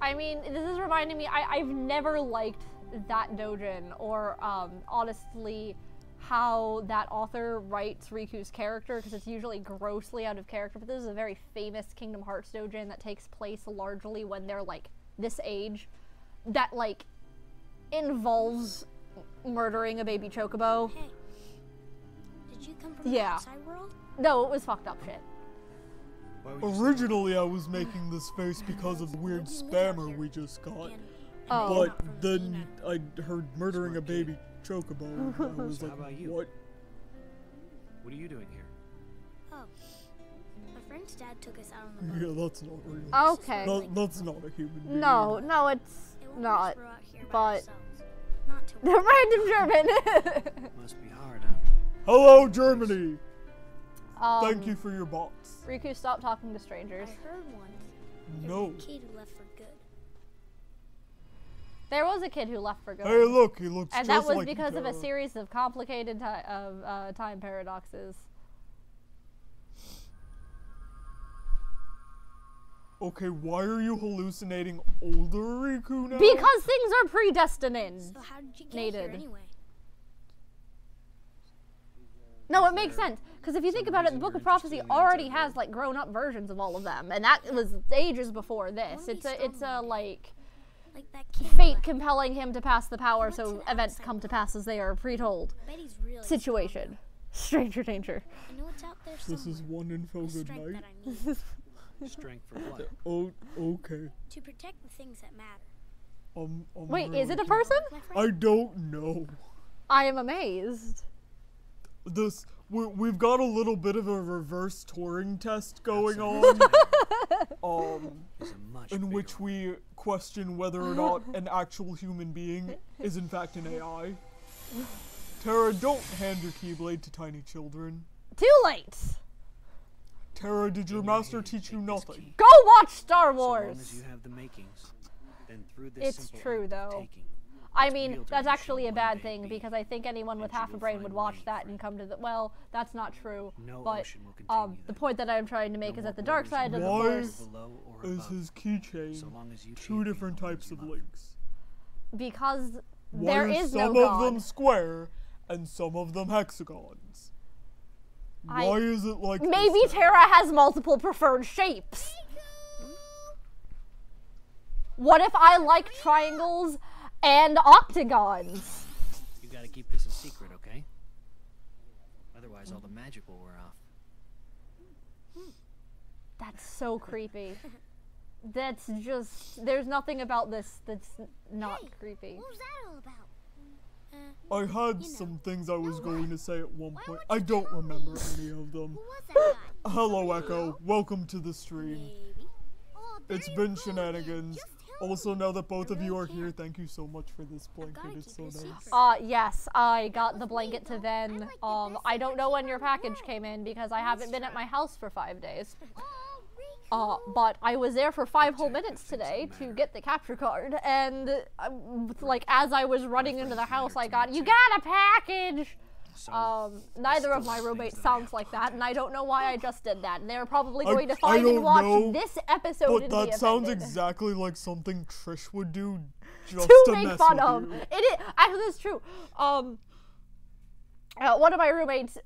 Speaker 1: I mean, this is reminding me, I've never liked that doujin, or honestly, how that author writes Riku's character, because it's usually grossly out of character, but this is a very famous Kingdom Hearts doujin that takes place largely when they're, like, this age, that, like, involves murdering a baby chocobo.
Speaker 8: Hey, did you come from the
Speaker 1: Yeah.
Speaker 8: outside world?
Speaker 1: No, it was fucked up shit.
Speaker 2: Why would you say
Speaker 3: Originally, I was making this face because of the weird spammer we just got.
Speaker 8: And
Speaker 1: Oh.
Speaker 3: But then I heard murdering a baby chocobo, and I was
Speaker 2: So
Speaker 3: like,
Speaker 2: how about you?
Speaker 3: what?
Speaker 2: What are you doing here?
Speaker 8: Oh, my friend's dad took us out on the boat.
Speaker 3: Yeah, that's not real.
Speaker 1: Okay.
Speaker 3: That's not a human being.
Speaker 1: No, no, it's
Speaker 8: They won't
Speaker 1: not.
Speaker 8: let us row out here by
Speaker 1: but-
Speaker 8: ourselves. Not till
Speaker 1: The random German.
Speaker 2: Must be hard, huh?
Speaker 3: Hello, Germany! Thank
Speaker 1: Um,
Speaker 3: you for your bots.
Speaker 1: Riku, stop talking to strangers.
Speaker 8: I heard once there
Speaker 3: No.
Speaker 8: was a kid who left for good.
Speaker 1: There was a kid who left for good.
Speaker 3: Hey, look, he looks
Speaker 1: And
Speaker 3: just
Speaker 1: that was
Speaker 3: like
Speaker 1: because of a
Speaker 3: Tara.
Speaker 1: series of complicated time paradoxes.
Speaker 3: Okay, why are you hallucinating older Riku now?
Speaker 1: Because things are predestined.
Speaker 8: So how did you get here
Speaker 1: Nated.
Speaker 8: anyway?
Speaker 1: No, it makes sense. Because if you think about it, the Book of Prophecy already has like grown-up versions of all of them, and that was ages before this. It's a like
Speaker 8: Like that kid.
Speaker 1: fate
Speaker 8: left.
Speaker 1: compelling him to pass the power,
Speaker 8: went to
Speaker 1: so
Speaker 8: the
Speaker 1: events
Speaker 8: outside
Speaker 1: come to
Speaker 8: world.
Speaker 1: pass as they are pre-told.
Speaker 8: Betty's really
Speaker 1: Situation. Stranger danger.
Speaker 8: strong. I know it's out there
Speaker 3: This
Speaker 8: somewhere.
Speaker 3: is one info
Speaker 8: The
Speaker 3: good
Speaker 8: strength
Speaker 3: night.
Speaker 8: that I need
Speaker 2: Strength for what?
Speaker 3: Oh, okay.
Speaker 8: to protect the things that matter.
Speaker 3: I'm
Speaker 1: Wait,
Speaker 3: really
Speaker 1: is it a
Speaker 3: curious.
Speaker 1: person?
Speaker 8: My friend.
Speaker 3: I don't know.
Speaker 1: I am amazed.
Speaker 3: We've got a little bit of a reverse Turing test going on,
Speaker 2: Is a much
Speaker 3: in
Speaker 2: bigger
Speaker 3: which
Speaker 2: one.
Speaker 3: we question whether or not an actual human being is in fact an AI. Tara, don't hand your Keyblade to tiny children.
Speaker 1: Too late.
Speaker 3: Tara, did your master teach you
Speaker 2: Take this
Speaker 3: nothing?
Speaker 2: key.
Speaker 1: Go watch Star
Speaker 2: So long
Speaker 1: Wars.
Speaker 2: as you have the makings, then through this
Speaker 1: It's
Speaker 2: simple
Speaker 1: true,
Speaker 2: act of
Speaker 1: though.
Speaker 2: taking,
Speaker 1: I mean,
Speaker 2: real
Speaker 1: that's
Speaker 2: direction
Speaker 1: actually a
Speaker 2: one
Speaker 1: bad
Speaker 2: day
Speaker 1: thing,
Speaker 2: be,
Speaker 1: because I think anyone with
Speaker 2: and you
Speaker 1: half a
Speaker 2: will
Speaker 1: brain would
Speaker 2: find
Speaker 1: watch
Speaker 2: me,
Speaker 1: that and
Speaker 2: friend.
Speaker 1: come to the, well, that's not true,
Speaker 2: No
Speaker 1: but
Speaker 2: ocean will continue
Speaker 1: the
Speaker 2: then.
Speaker 1: point that I'm trying to make
Speaker 2: No
Speaker 1: is
Speaker 2: more
Speaker 1: that the dark
Speaker 2: borders
Speaker 1: side of the
Speaker 3: Why
Speaker 1: force,
Speaker 2: below or
Speaker 3: Is
Speaker 2: above,
Speaker 3: his keychain
Speaker 2: so long as you
Speaker 3: two
Speaker 2: champion
Speaker 3: different
Speaker 2: the ones
Speaker 3: types
Speaker 2: you
Speaker 3: of
Speaker 2: love.
Speaker 3: links?
Speaker 1: because
Speaker 3: Why
Speaker 1: there
Speaker 3: are
Speaker 1: is
Speaker 3: some
Speaker 1: no
Speaker 3: of
Speaker 1: god.
Speaker 3: them square and some of them hexagons? Why is it like this,
Speaker 1: Maybe
Speaker 3: Tara?
Speaker 1: Terra has multiple preferred shapes. What if I like triangles and octagons?
Speaker 2: You gotta keep this a secret, okay? Otherwise, all the magic will wear off.
Speaker 1: That's so creepy. That's just, there's nothing about this that's not creepy.
Speaker 7: What was that all about?
Speaker 3: I had some things I was going to say at one point. I don't remember any of them.
Speaker 7: Who was that guy?
Speaker 3: Hello, Echo. Welcome to the stream.
Speaker 8: Maybe.
Speaker 7: Oh, there
Speaker 3: It's
Speaker 7: you
Speaker 3: been
Speaker 7: go
Speaker 3: shenanigans.
Speaker 7: again. Just tell
Speaker 3: Also,
Speaker 7: me.
Speaker 3: now that both of you are
Speaker 8: really
Speaker 3: here,
Speaker 8: can't.
Speaker 3: thank you so much for this blanket.
Speaker 8: gotta
Speaker 3: It's
Speaker 8: keep
Speaker 3: so
Speaker 8: it
Speaker 3: nice.
Speaker 8: secret.
Speaker 1: Yes, I got the blanket to
Speaker 7: I
Speaker 1: then.
Speaker 7: like the best
Speaker 1: I don't know when your
Speaker 7: secret in the
Speaker 1: package
Speaker 7: world.
Speaker 1: came in because I haven't been at my house for 5 days.
Speaker 7: Oh, Riku.
Speaker 1: But I was there for 5 whole
Speaker 2: Protect the
Speaker 1: minutes
Speaker 2: things that
Speaker 1: today to
Speaker 2: matter.
Speaker 1: get the capture card, and like as I was running into the
Speaker 2: friends
Speaker 1: house,
Speaker 2: matter
Speaker 1: I
Speaker 2: to
Speaker 1: got,
Speaker 2: me
Speaker 1: you
Speaker 2: too.
Speaker 1: got a package.
Speaker 2: So,
Speaker 1: Neither of
Speaker 2: still
Speaker 1: my
Speaker 2: have
Speaker 1: roommates
Speaker 2: things that I
Speaker 1: sounds
Speaker 2: have to
Speaker 1: like
Speaker 2: talk
Speaker 1: that, and I don't know why I just did that. And they're probably
Speaker 3: I-
Speaker 1: going to
Speaker 3: I
Speaker 1: find
Speaker 3: don't
Speaker 1: and watch
Speaker 3: know,
Speaker 1: this episode
Speaker 3: But
Speaker 1: and
Speaker 3: that
Speaker 1: be
Speaker 3: sounds
Speaker 1: offended.
Speaker 3: exactly like something Trish would do just
Speaker 1: To
Speaker 3: to
Speaker 1: make
Speaker 3: mess
Speaker 1: fun
Speaker 3: with
Speaker 1: of.
Speaker 3: you.
Speaker 1: It is actually it's true. One of my roommates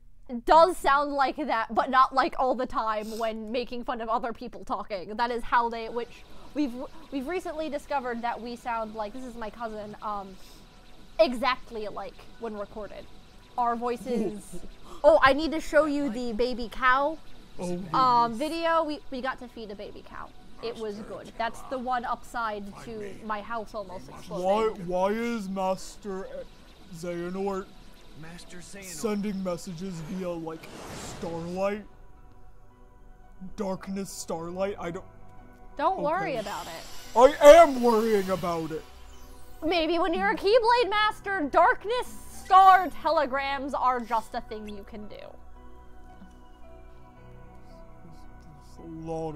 Speaker 1: does sound like that, but not like all the time when making fun of other people talking. That is how they, which we've recently discovered that we sound like, this is my cousin, exactly alike when recorded. Our voices. Oh, I need to show you the baby cow
Speaker 3: Oh,
Speaker 1: video. We got to feed a baby cow. It was good. That's the one upside to my house almost exploding.
Speaker 3: why is Master Xehanort
Speaker 2: Master Xehanort.
Speaker 3: sending messages via like starlight? Darkness starlight?
Speaker 1: Don't
Speaker 3: Okay.
Speaker 1: worry about it.
Speaker 3: I am worrying about it.
Speaker 1: Maybe when you're a Keyblade Master, Darkness Star telegrams are just a thing you can do.
Speaker 3: There's a lot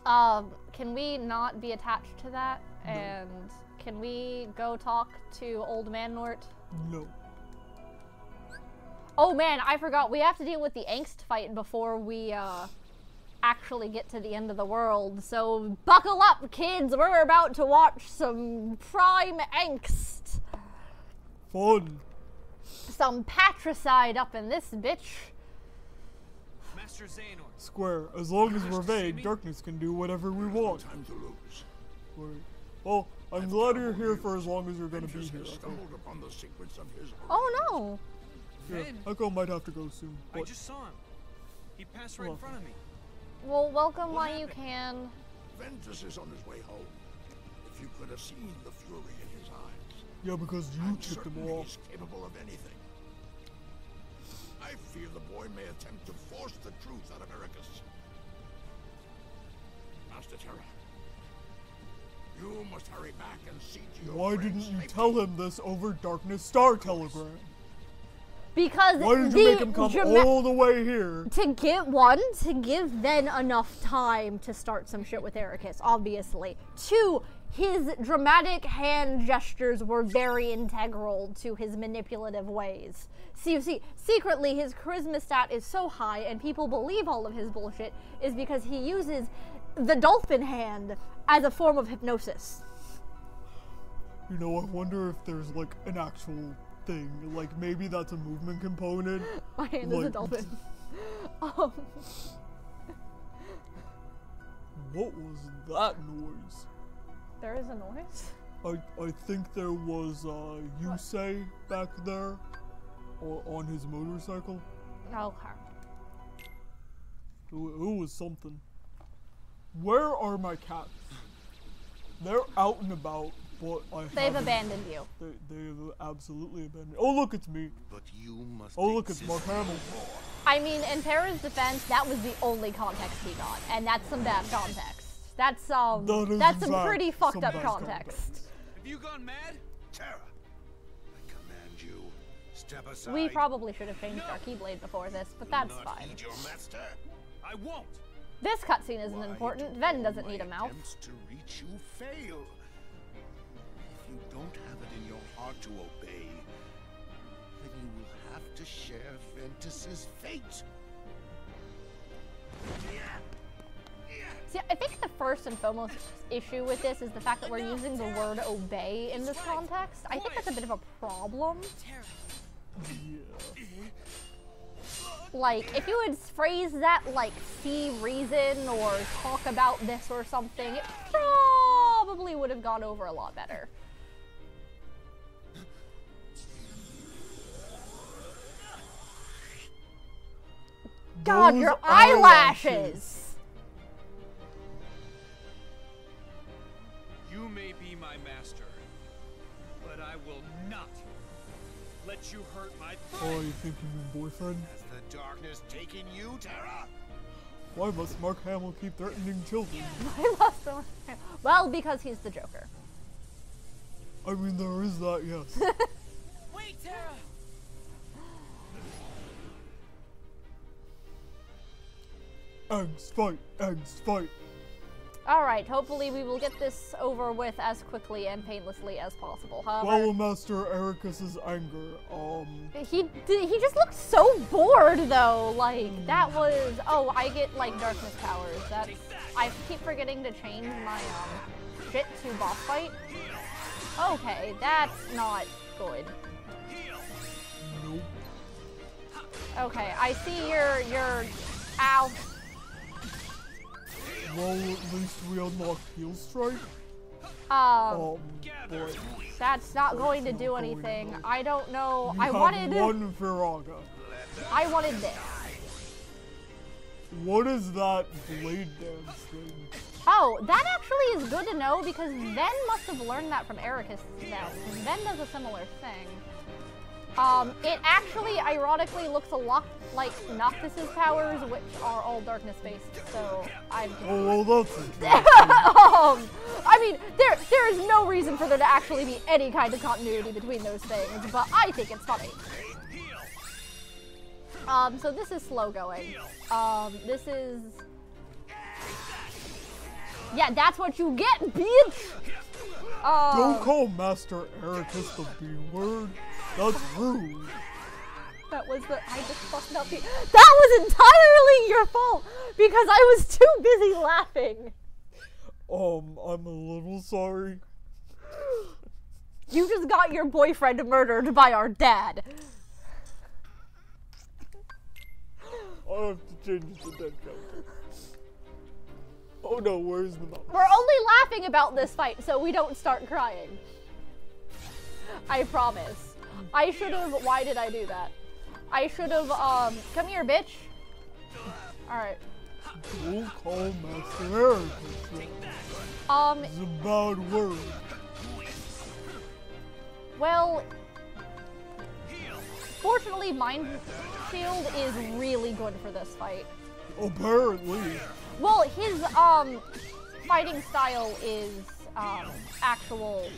Speaker 3: of
Speaker 1: Can we not be attached to that? And can we go talk to Old Man Nort?
Speaker 3: no.
Speaker 1: Oh man, I forgot. We have to deal with the angst fight before we actually get to the end of the world. So buckle up, kids. We're about to watch some prime angst.
Speaker 3: Fun.
Speaker 1: Some patricide up in this bitch.
Speaker 2: Master Xehanort.
Speaker 3: Square. As long as we're vague, darkness can do whatever we want.
Speaker 5: Time to lose.
Speaker 3: Right. Well, I'm glad you're here for as long as you're gonna be
Speaker 5: Ventus
Speaker 3: here.
Speaker 5: has
Speaker 3: I think.
Speaker 5: stumbled upon the secrets of his
Speaker 1: Oh no.
Speaker 3: Yeah,
Speaker 2: Ven.
Speaker 3: Echo might have to go soon.
Speaker 2: I
Speaker 3: But
Speaker 2: just saw him. He passed right in
Speaker 3: Well.
Speaker 2: front of me.
Speaker 1: Well, welcome
Speaker 2: What
Speaker 1: while you
Speaker 2: happened?
Speaker 1: can.
Speaker 5: Ventus is on his way home. If you could have seen the fury in his eyes.
Speaker 3: yeah, because you
Speaker 5: I'm
Speaker 3: tipped him
Speaker 5: certain
Speaker 3: off.
Speaker 5: he's capable of anything. I fear the boy may attempt to force the truth out of Ericus. Master Terra, you must hurry back and see to your
Speaker 3: Why
Speaker 5: friend's
Speaker 3: didn't you
Speaker 5: safety.
Speaker 3: tell him this over Darkness Star Telegram?
Speaker 1: Because
Speaker 3: Why did
Speaker 1: the
Speaker 3: you make him come all the way here?
Speaker 1: to give Ven enough time to start some shit with Ericus, obviously. 2, his dramatic hand gestures were very integral to his manipulative ways. See, secretly his charisma stat is so high and people believe all of his bullshit is because he uses the dolphin hand as a form of hypnosis.
Speaker 3: You know, I wonder if there's like an actual thing. Like maybe that's a movement component.
Speaker 1: My hand is a
Speaker 3: Like-
Speaker 1: dolphin.
Speaker 3: What was that noise?
Speaker 1: There is a noise?
Speaker 3: I think there was Yusei back there, or on his motorcycle.
Speaker 1: Okay.
Speaker 3: It was something. Where are my cats? They're out and about, but
Speaker 1: They've abandoned you.
Speaker 3: They've absolutely abandoned. Oh look, it's me.
Speaker 5: But you must
Speaker 3: Oh look, it's
Speaker 5: exist
Speaker 3: Mark Hamill.
Speaker 1: I mean, in Terra's defense, that was the only context he got, and that's some bad context. That's
Speaker 3: That is,
Speaker 1: that's
Speaker 3: in
Speaker 1: some
Speaker 3: fact,
Speaker 1: pretty fucked
Speaker 3: some
Speaker 1: up
Speaker 3: bad
Speaker 1: context.
Speaker 2: Have you gone mad?
Speaker 5: Terra, I command you, step aside.
Speaker 1: We probably should have changed our Keyblade before this, but that's
Speaker 5: Not
Speaker 1: fine.
Speaker 5: heed your master.
Speaker 2: I won't.
Speaker 1: This cutscene isn't
Speaker 5: Why
Speaker 1: important.
Speaker 5: do
Speaker 1: Ven
Speaker 5: all
Speaker 1: doesn't
Speaker 5: my
Speaker 1: need a mouth.
Speaker 5: attempts to reach you fail. If you don't have it in your heart to obey, then you will have to share Ventus's fate.
Speaker 1: See, I think the first and foremost issue with this is the fact that we're using the word obey in this context. I think that's a bit of a problem.
Speaker 3: Yeah.
Speaker 1: Like, if you had phrased that like see reason or talk about this or something, it probably would have gone over a lot better. God,
Speaker 3: Those
Speaker 1: your eyelashes!
Speaker 2: You may be my master, but I will not let you hurt my
Speaker 3: Oh, you think you mean boyfriend?
Speaker 5: Has the darkness taken you, Terra?
Speaker 3: Why must Mark Hamill keep threatening children?
Speaker 1: I lost him. Well, because he's the Joker.
Speaker 3: I mean, there is that, yes.
Speaker 2: Wait, Terra!
Speaker 3: Eggs fight, eggs fight.
Speaker 1: Alright, hopefully we will get this over with as quickly and painlessly as possible. However,
Speaker 3: Follow Master Ericus's anger.
Speaker 1: he just looked so bored though. Like, that was, oh, I get like darkness powers. That's, I keep forgetting to change my shit to boss fight. Okay, that's not good.
Speaker 3: Nope.
Speaker 1: Okay, I see your ow.
Speaker 3: Well, at least we unlocked Heal Strike.
Speaker 1: Um,
Speaker 3: But
Speaker 1: that's not going to do anything. I don't know.
Speaker 3: you
Speaker 1: I
Speaker 3: have
Speaker 1: wanted
Speaker 3: one Viraga.
Speaker 1: I wanted this.
Speaker 3: What is that blade dance thing?
Speaker 1: Oh, that actually is good to know because Ven must have learned that from Ericus now. Ven does a similar thing. It actually, ironically, looks a lot like Noctis's powers, which are all darkness-based, so I've...
Speaker 3: Oh, well, that's interesting.
Speaker 1: I mean, there is no reason for there to actually be any kind of continuity between those things, but I think it's funny. So this is slow going. This is... Yeah, that's what you get, bitch!
Speaker 3: Don't call Master Ericus the B-word. That's rude.
Speaker 1: That was the, I just fucked up the, that was entirely your fault because I was too busy laughing.
Speaker 3: I'm a little sorry.
Speaker 1: You just got your boyfriend murdered by our dad.
Speaker 3: I'll have to change the dead counter. Oh no, where's the mouse?
Speaker 1: We're only laughing about this fight so we don't start crying. I promise. I should have, why did I do that? I should have, come here, bitch. Alright.
Speaker 3: Don't call Master Eric. It's a bad word.
Speaker 1: Well, fortunately, Mind Shield is really good for this fight.
Speaker 3: Apparently.
Speaker 1: Well, his, fighting style is, actual,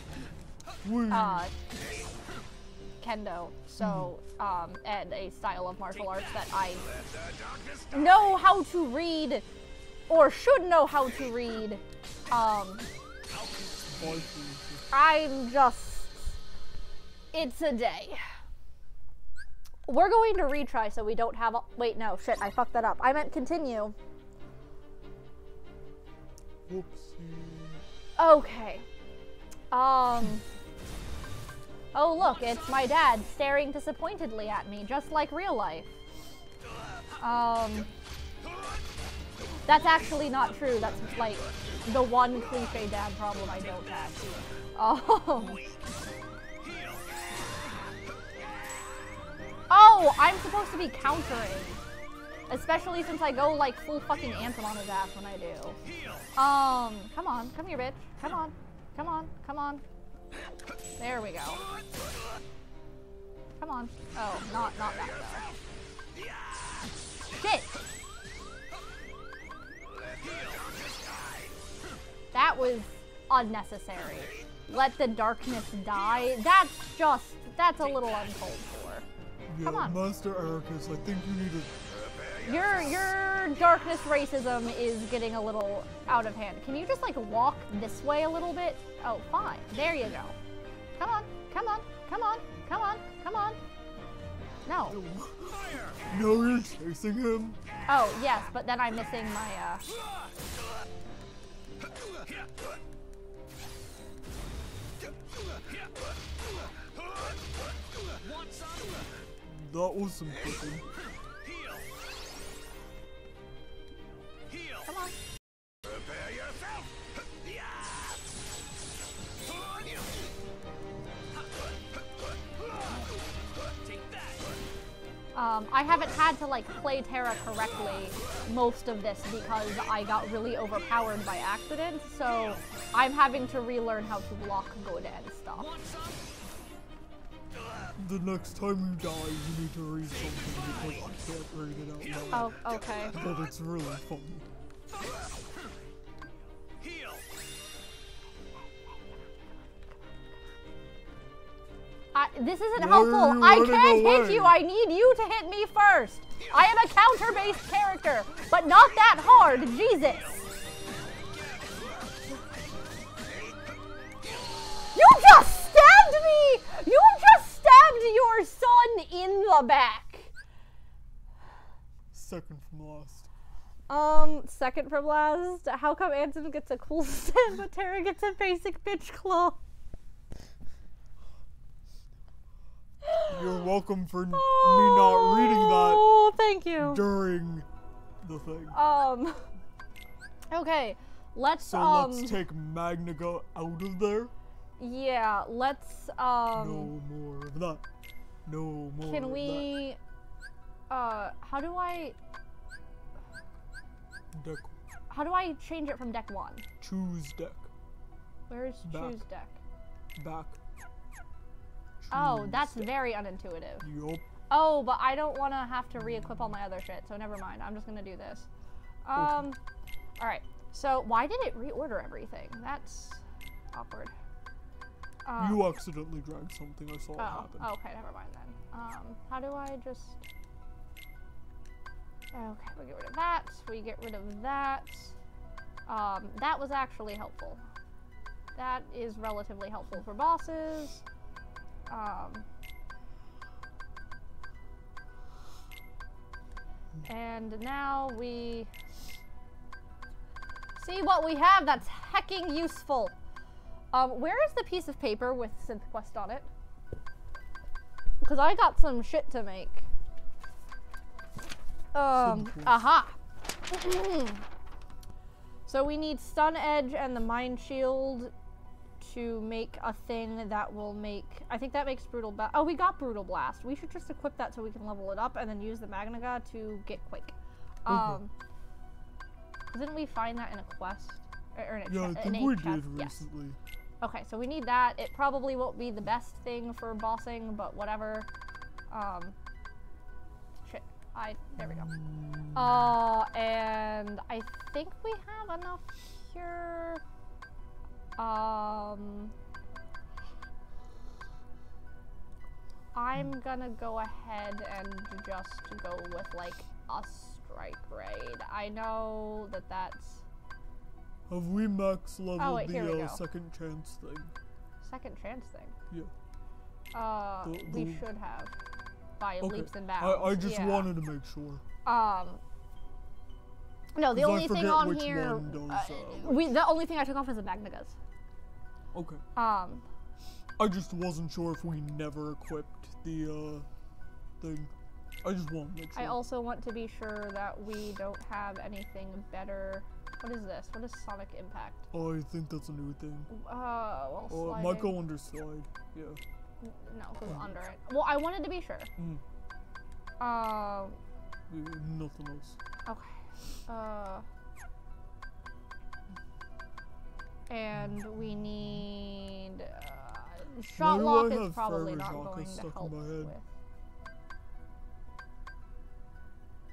Speaker 1: kendo. So, and a style of martial arts that I know how to read, or should know how to read. I'm just, it's a day. We're going to retry so we don't have, wait, no, shit, I fucked that up. I meant continue.
Speaker 3: Whoopsie.
Speaker 1: Okay. Oh look, it's my dad staring disappointedly at me, just like real life. That's actually not true. That's like the one cliche dad problem I don't have. Oh, I'm supposed to be countering. Especially since I go like full fucking anthem on his ass when I do. Come on, come here, bitch. Come on, come on, come on. There we go. Come on. Oh, not that though. Shit! That was unnecessary. Let the darkness die. That's a little uncalled for.
Speaker 3: Yeah,
Speaker 1: Come on.
Speaker 3: Master Ericus, I think you need to...
Speaker 1: Your darkness racism is getting a little out of hand. Can you just like walk this way a little bit? Oh, fine. There you go. Come on, come on, come on, come on, come on. No.
Speaker 3: No, you're chasing him?
Speaker 1: Oh, yes, but then I'm missing my,
Speaker 3: That was some cooking.
Speaker 1: Come on. I haven't had to like play Terra correctly most of this because I got really overpowered by accident, so I'm having to relearn how to block good and stuff.
Speaker 3: The next time you die, you need to read something because I can't read it out loud.
Speaker 1: Oh, okay.
Speaker 3: But it's really funny.
Speaker 1: This isn't helpful. I can't hit you. I need you to hit me first. I am a counter-based character, but not that hard. Jesus. You just stabbed me. You just stabbed your son in the back.
Speaker 3: Second from last.
Speaker 1: Second from last. How come Ansem gets a cool stand, but Tara gets a basic bitch claw?
Speaker 3: You're welcome for me not reading that.
Speaker 1: Oh, thank you.
Speaker 3: During the thing.
Speaker 1: Okay, let's
Speaker 3: let's take Magnaga out of there.
Speaker 1: Yeah, let's
Speaker 3: No more of that. No more
Speaker 1: can
Speaker 3: of
Speaker 1: we how do I
Speaker 3: Deck.
Speaker 1: how do I change it from deck 1?
Speaker 3: Choose deck.
Speaker 1: Where's
Speaker 3: Back.
Speaker 1: choose deck?
Speaker 3: Back.
Speaker 1: Oh,
Speaker 3: Choose
Speaker 1: that's
Speaker 3: deck.
Speaker 1: very unintuitive.
Speaker 3: Yup.
Speaker 1: Oh, but I don't want to have to re-equip all my other shit, so never mind. I'm just gonna do this. Alright. So, why did it reorder everything? That's awkward.
Speaker 3: You accidentally dragged something. I saw it happen.
Speaker 1: Okay, never mind then. How do I just... Okay, we get rid of that. We get rid of that. That was actually helpful. That is relatively helpful for bosses. And now we see what we have that's hecking useful. Where is the piece of paper with SynthQuest on it? Because I got some shit to make. Aha! So we need Stun Edge and the Mind Shield to make a thing that will make... I think that makes Brutal Blast. Oh, we got Brutal Blast. We should just equip that so we can level it up and then use the Magnaga to get Quake. Didn't we find that in a quest? Or in a
Speaker 3: yeah, I think we did recently.
Speaker 1: Yes. Okay, so we need that. It probably won't be the best thing for bossing, but whatever. Shit. There we go. And I think we have enough here. I'm gonna go ahead and just go with, like, a Strike Raid. I know that that's...
Speaker 3: Have we max leveled the second chance thing?
Speaker 1: Second chance thing?
Speaker 3: Yeah.
Speaker 1: We should have. By leaps and bounds.
Speaker 3: I just wanted to make sure.
Speaker 1: No, the only thing on here... the only thing I took off is the Magnagas.
Speaker 3: Okay. I just wasn't sure if we never equipped the thing. I just want to make sure.
Speaker 1: I also want to be sure that we don't have anything better. What is this? What is Sonic Impact?
Speaker 3: Oh, I think that's a new thing.
Speaker 1: Well,
Speaker 3: it might go under slide. Yeah.
Speaker 1: No, it goes under it. Well, I wanted to be sure.
Speaker 3: Nothing else.
Speaker 1: Okay. And we need... Shot Lock is probably not going to help with.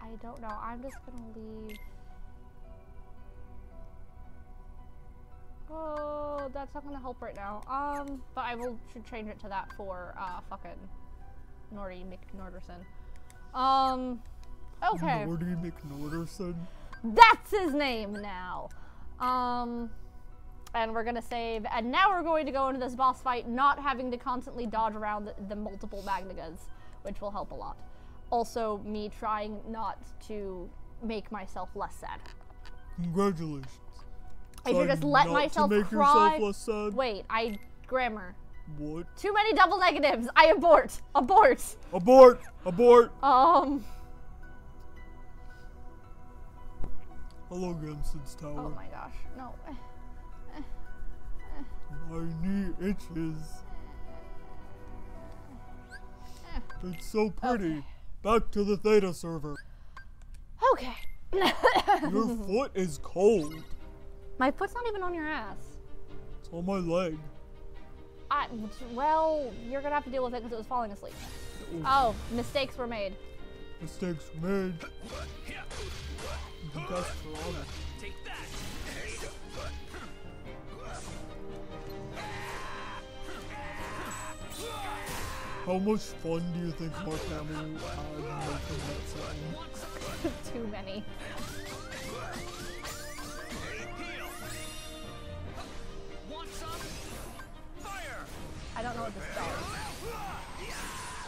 Speaker 1: I don't know. I'm just gonna leave. Oh, that's not gonna help right now. But I should change it to that for fucking Nordy McNorderson. Okay.
Speaker 3: Nordy McNorderson?
Speaker 1: That's his name now. And we're gonna save, and now we're going to go into this boss fight not having to constantly dodge around the multiple Magnagas, which will help a lot. Also, me trying not to make myself less sad.
Speaker 3: Congratulations.
Speaker 1: I should just let myself cry.
Speaker 3: Less sad.
Speaker 1: Wait, grammar.
Speaker 3: What?
Speaker 1: Too many double negatives. I abort. Abort.
Speaker 3: Abort. Abort.
Speaker 1: Hello,
Speaker 3: Gamson's Tower.
Speaker 1: Oh my gosh, no.
Speaker 3: My knee itches. It's so pretty.
Speaker 1: Okay.
Speaker 3: Back to the Theta server.
Speaker 1: Okay.
Speaker 3: Your foot is cold.
Speaker 1: My foot's not even on your ass.
Speaker 3: It's on my leg.
Speaker 1: Well, you're gonna have to deal with it because it was falling asleep. Oh, mistakes were made.
Speaker 3: Mistakes were made. That's wrong.
Speaker 2: Take that.
Speaker 3: How much fun do you think Mark Hamill had making that sound?
Speaker 1: Too many. I don't know what this does.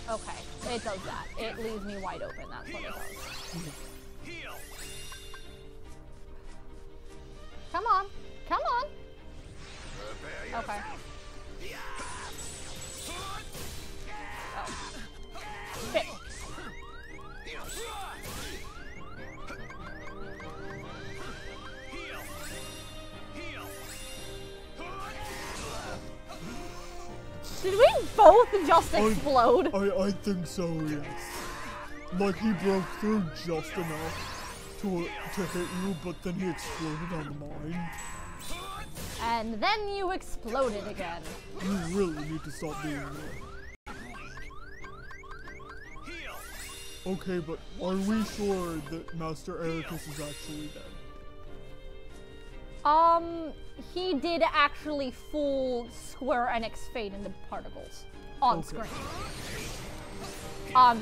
Speaker 1: Okay, it does that. It leaves me wide open, that's what it does. Come on. Come on. Okay. Oh. Shit. Did we both just explode?
Speaker 3: I think so, yes. Like, he broke through just enough to hit you, but then he exploded on the mine.
Speaker 1: And then you exploded again.
Speaker 3: You really need to stop doing that. Okay, but are we sure that Master Ericus is actually dead?
Speaker 1: He did actually fool Square Enix fade into particles on screen.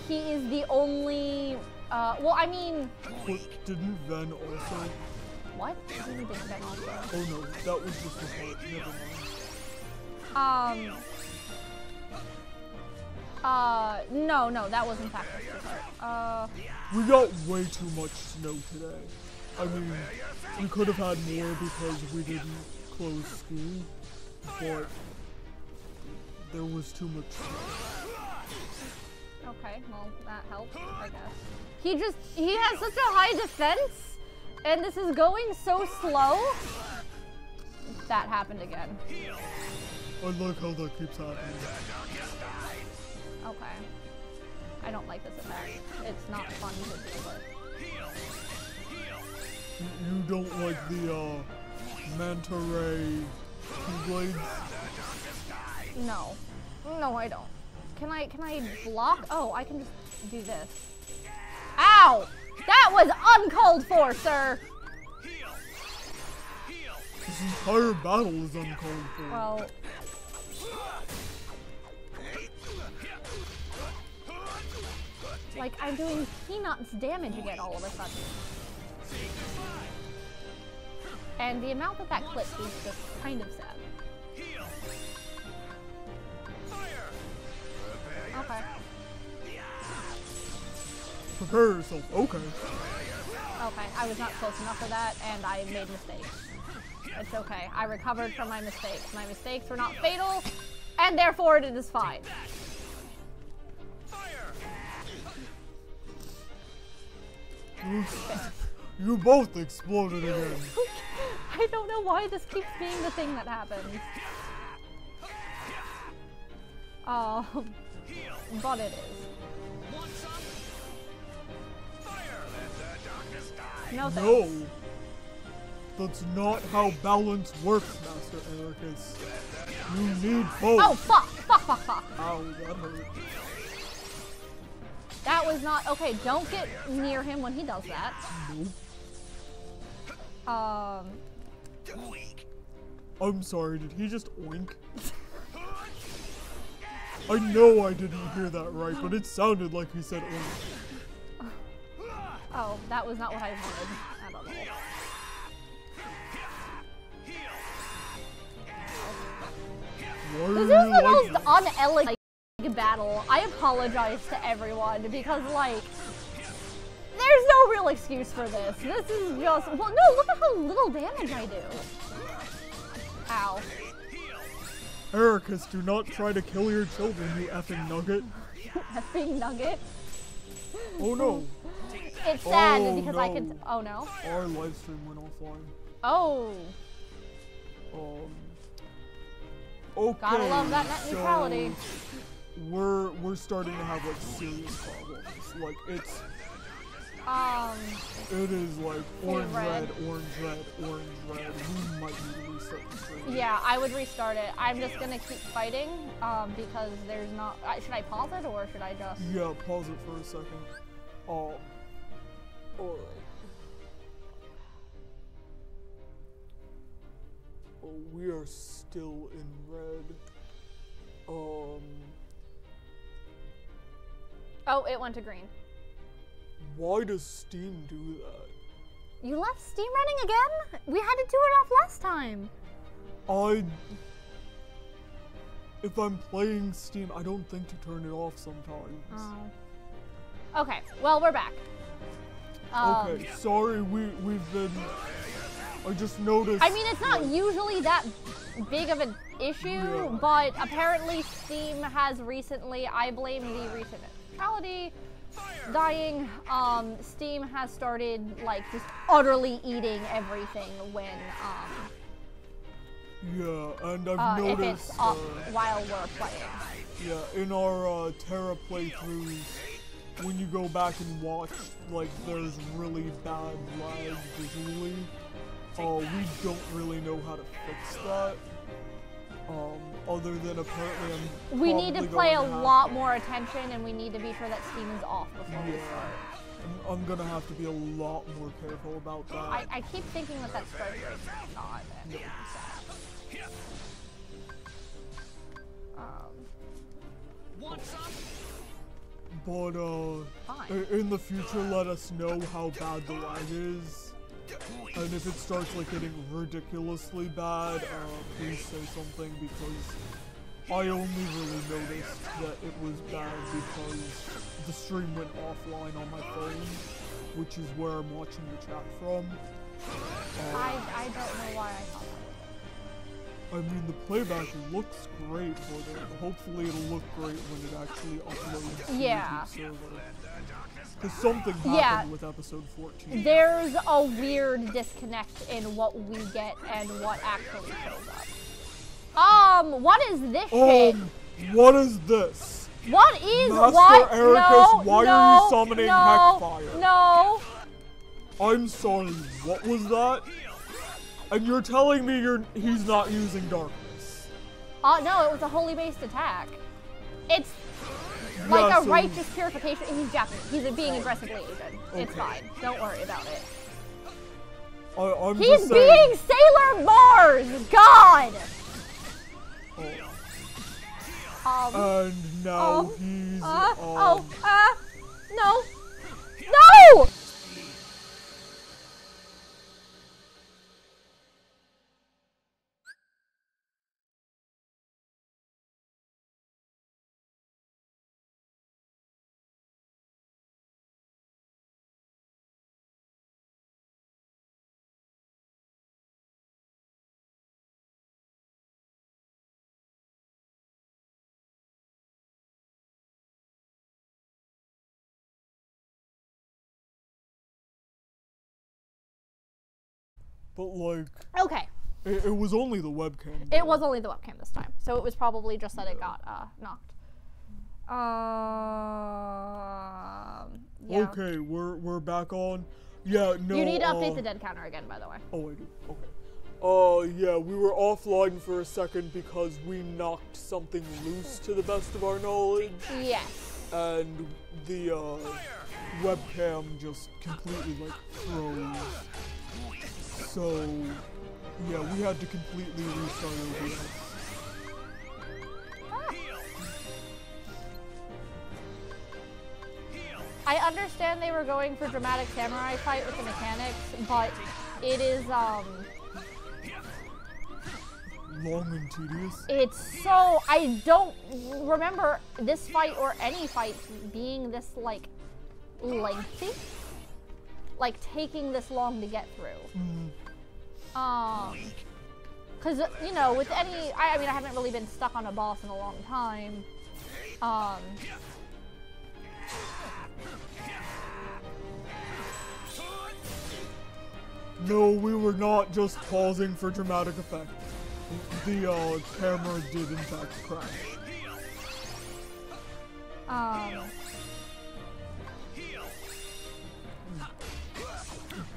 Speaker 1: He is the only, well, I mean...
Speaker 3: But didn't Ven also?
Speaker 1: What? Didn't Ven also?
Speaker 3: Oh no, that was just a part, never mind.
Speaker 1: No, that wasn't factor part.
Speaker 3: We got way too much snow today. I mean, we could have had more because we didn't close school, but there was too much snow.
Speaker 1: Okay, well, that helps, I guess. He has such a high defense, and this is going so slow. That happened again.
Speaker 3: I like how that keeps happening.
Speaker 1: Okay. I don't like this attack. It's not fun to deal with.
Speaker 3: You don't like the, Manta Ray Keyblades?
Speaker 1: No. No, I don't. Can I block? Oh, I can just do this. Ow! That was uncalled for, sir!
Speaker 3: This entire battle is uncalled for.
Speaker 1: Well... Like, I'm doing peanuts damage again all of a sudden. And the amount that clips is just kind of sad. Okay.
Speaker 3: Prepare yourself. Okay.
Speaker 1: Okay, I was not close enough for that, and I made mistakes. It's okay. I recovered from my mistakes. My mistakes were not fatal, and therefore it is fine.
Speaker 3: You both exploded again.
Speaker 1: I don't know why this keeps being the thing that happens. But it is. No thanks.
Speaker 3: No. That's not how balance works, Master Ericus. You need both.
Speaker 1: Oh, fuck!
Speaker 3: Ow, that hurt.
Speaker 1: That was not... Okay, don't get near him when he does that.
Speaker 3: Nope. I'm sorry, did he just oink? I know I didn't hear that right, but it sounded like he said oink.
Speaker 1: Oh, that was not what I wanted at all. This is the most unelegant battle. I apologize to everyone because, like, there's no real excuse for this. This is just, well, no, look at how little damage I do. Ow.
Speaker 3: Ericus, do not try to kill your children, you effing nugget.
Speaker 1: Effing nugget?
Speaker 3: Oh no.
Speaker 1: It's sad because
Speaker 3: no.
Speaker 1: I can, oh no?
Speaker 3: Our live stream went offline.
Speaker 1: Oh.
Speaker 3: Okay. Gotta
Speaker 1: love that net neutrality.
Speaker 3: We're starting to have like serious problems. Like it's it is like orange red, orange red, orange red. We might need to restart the stream.
Speaker 1: Yeah, I would restart it. I'm just gonna keep fighting because there's not. Should I pause it or should I just?
Speaker 3: Yeah, pause it for a second. Alright. Oh, we are still in red.
Speaker 1: Oh, it went to green.
Speaker 3: Why does Steam do that?
Speaker 1: You left Steam running again? We had to do it off last time.
Speaker 3: If I'm playing Steam, I don't think to turn it off sometimes.
Speaker 1: Oh. Okay, well, we're back.
Speaker 3: Okay, sorry, we've been... I just noticed...
Speaker 1: I mean, it's not usually that big of an issue, but apparently Steam has recently, I blame the recent neutrality dying, Steam has started, like, just utterly eating everything when,
Speaker 3: yeah, and I've noticed...
Speaker 1: if it's up while we're playing.
Speaker 3: Yeah, in our, Terra playthroughs, when you go back and watch, like, there's really bad lag visually. We don't really know how to fix that. Other than apparently
Speaker 1: we need to pay a lot more attention, and we need to be sure that Steam is off before we start.
Speaker 3: I'm gonna have to be a lot more careful about that.
Speaker 1: I keep thinking that strike rate is not, and it's sad.
Speaker 3: But, in the future, let us know how bad the lag is. And if it starts, like, getting ridiculously bad, please say something, because I only really noticed that it was bad because the stream went offline on my phone, which is where I'm watching the chat from.
Speaker 1: I don't know why I thought that.
Speaker 3: I mean, the playback looks great, but hopefully it'll look great when it actually uploads to the YouTube server. Because something happened with episode 14.
Speaker 1: There's a weird disconnect in what we get and what actually shows up. What is this shit?
Speaker 3: What is this?
Speaker 1: What is
Speaker 3: Master
Speaker 1: what?
Speaker 3: Ericus, why are you summoning
Speaker 1: no,
Speaker 3: Heckfire?
Speaker 1: No.
Speaker 3: I'm sorry, what was that? And you're telling me he's not using darkness?
Speaker 1: No, it was a holy based attack. It's like a righteous purification. He's Japanese. He's being aggressively Asian. Okay. It's fine. Don't worry about it. He's being Sailor Mars! God!
Speaker 3: And now he's
Speaker 1: no! No!
Speaker 3: But like...
Speaker 1: Okay.
Speaker 3: It was only the webcam.
Speaker 1: It was only the webcam this time, so it was probably just that it got knocked. Yeah.
Speaker 3: Okay, we're back on. Yeah, no.
Speaker 1: You need to update the dead counter again, by the way.
Speaker 3: Oh, I do. Okay. Yeah, we were offline for a second because we knocked something loose to the best of our knowledge.
Speaker 1: Yes.
Speaker 3: And the webcam just completely like froze. So, yeah, we had to completely restart OBS.
Speaker 1: I understand they were going for dramatic samurai fight with the mechanics, but it is,
Speaker 3: long and tedious.
Speaker 1: It's so, I don't remember this fight or any fight being this, like, lengthy. Like, taking this long to get through. Cause, you know, with any, I mean, I haven't really been stuck on a boss in a long time.
Speaker 3: No, we were not just pausing for dramatic effect. The, camera did in fact crash.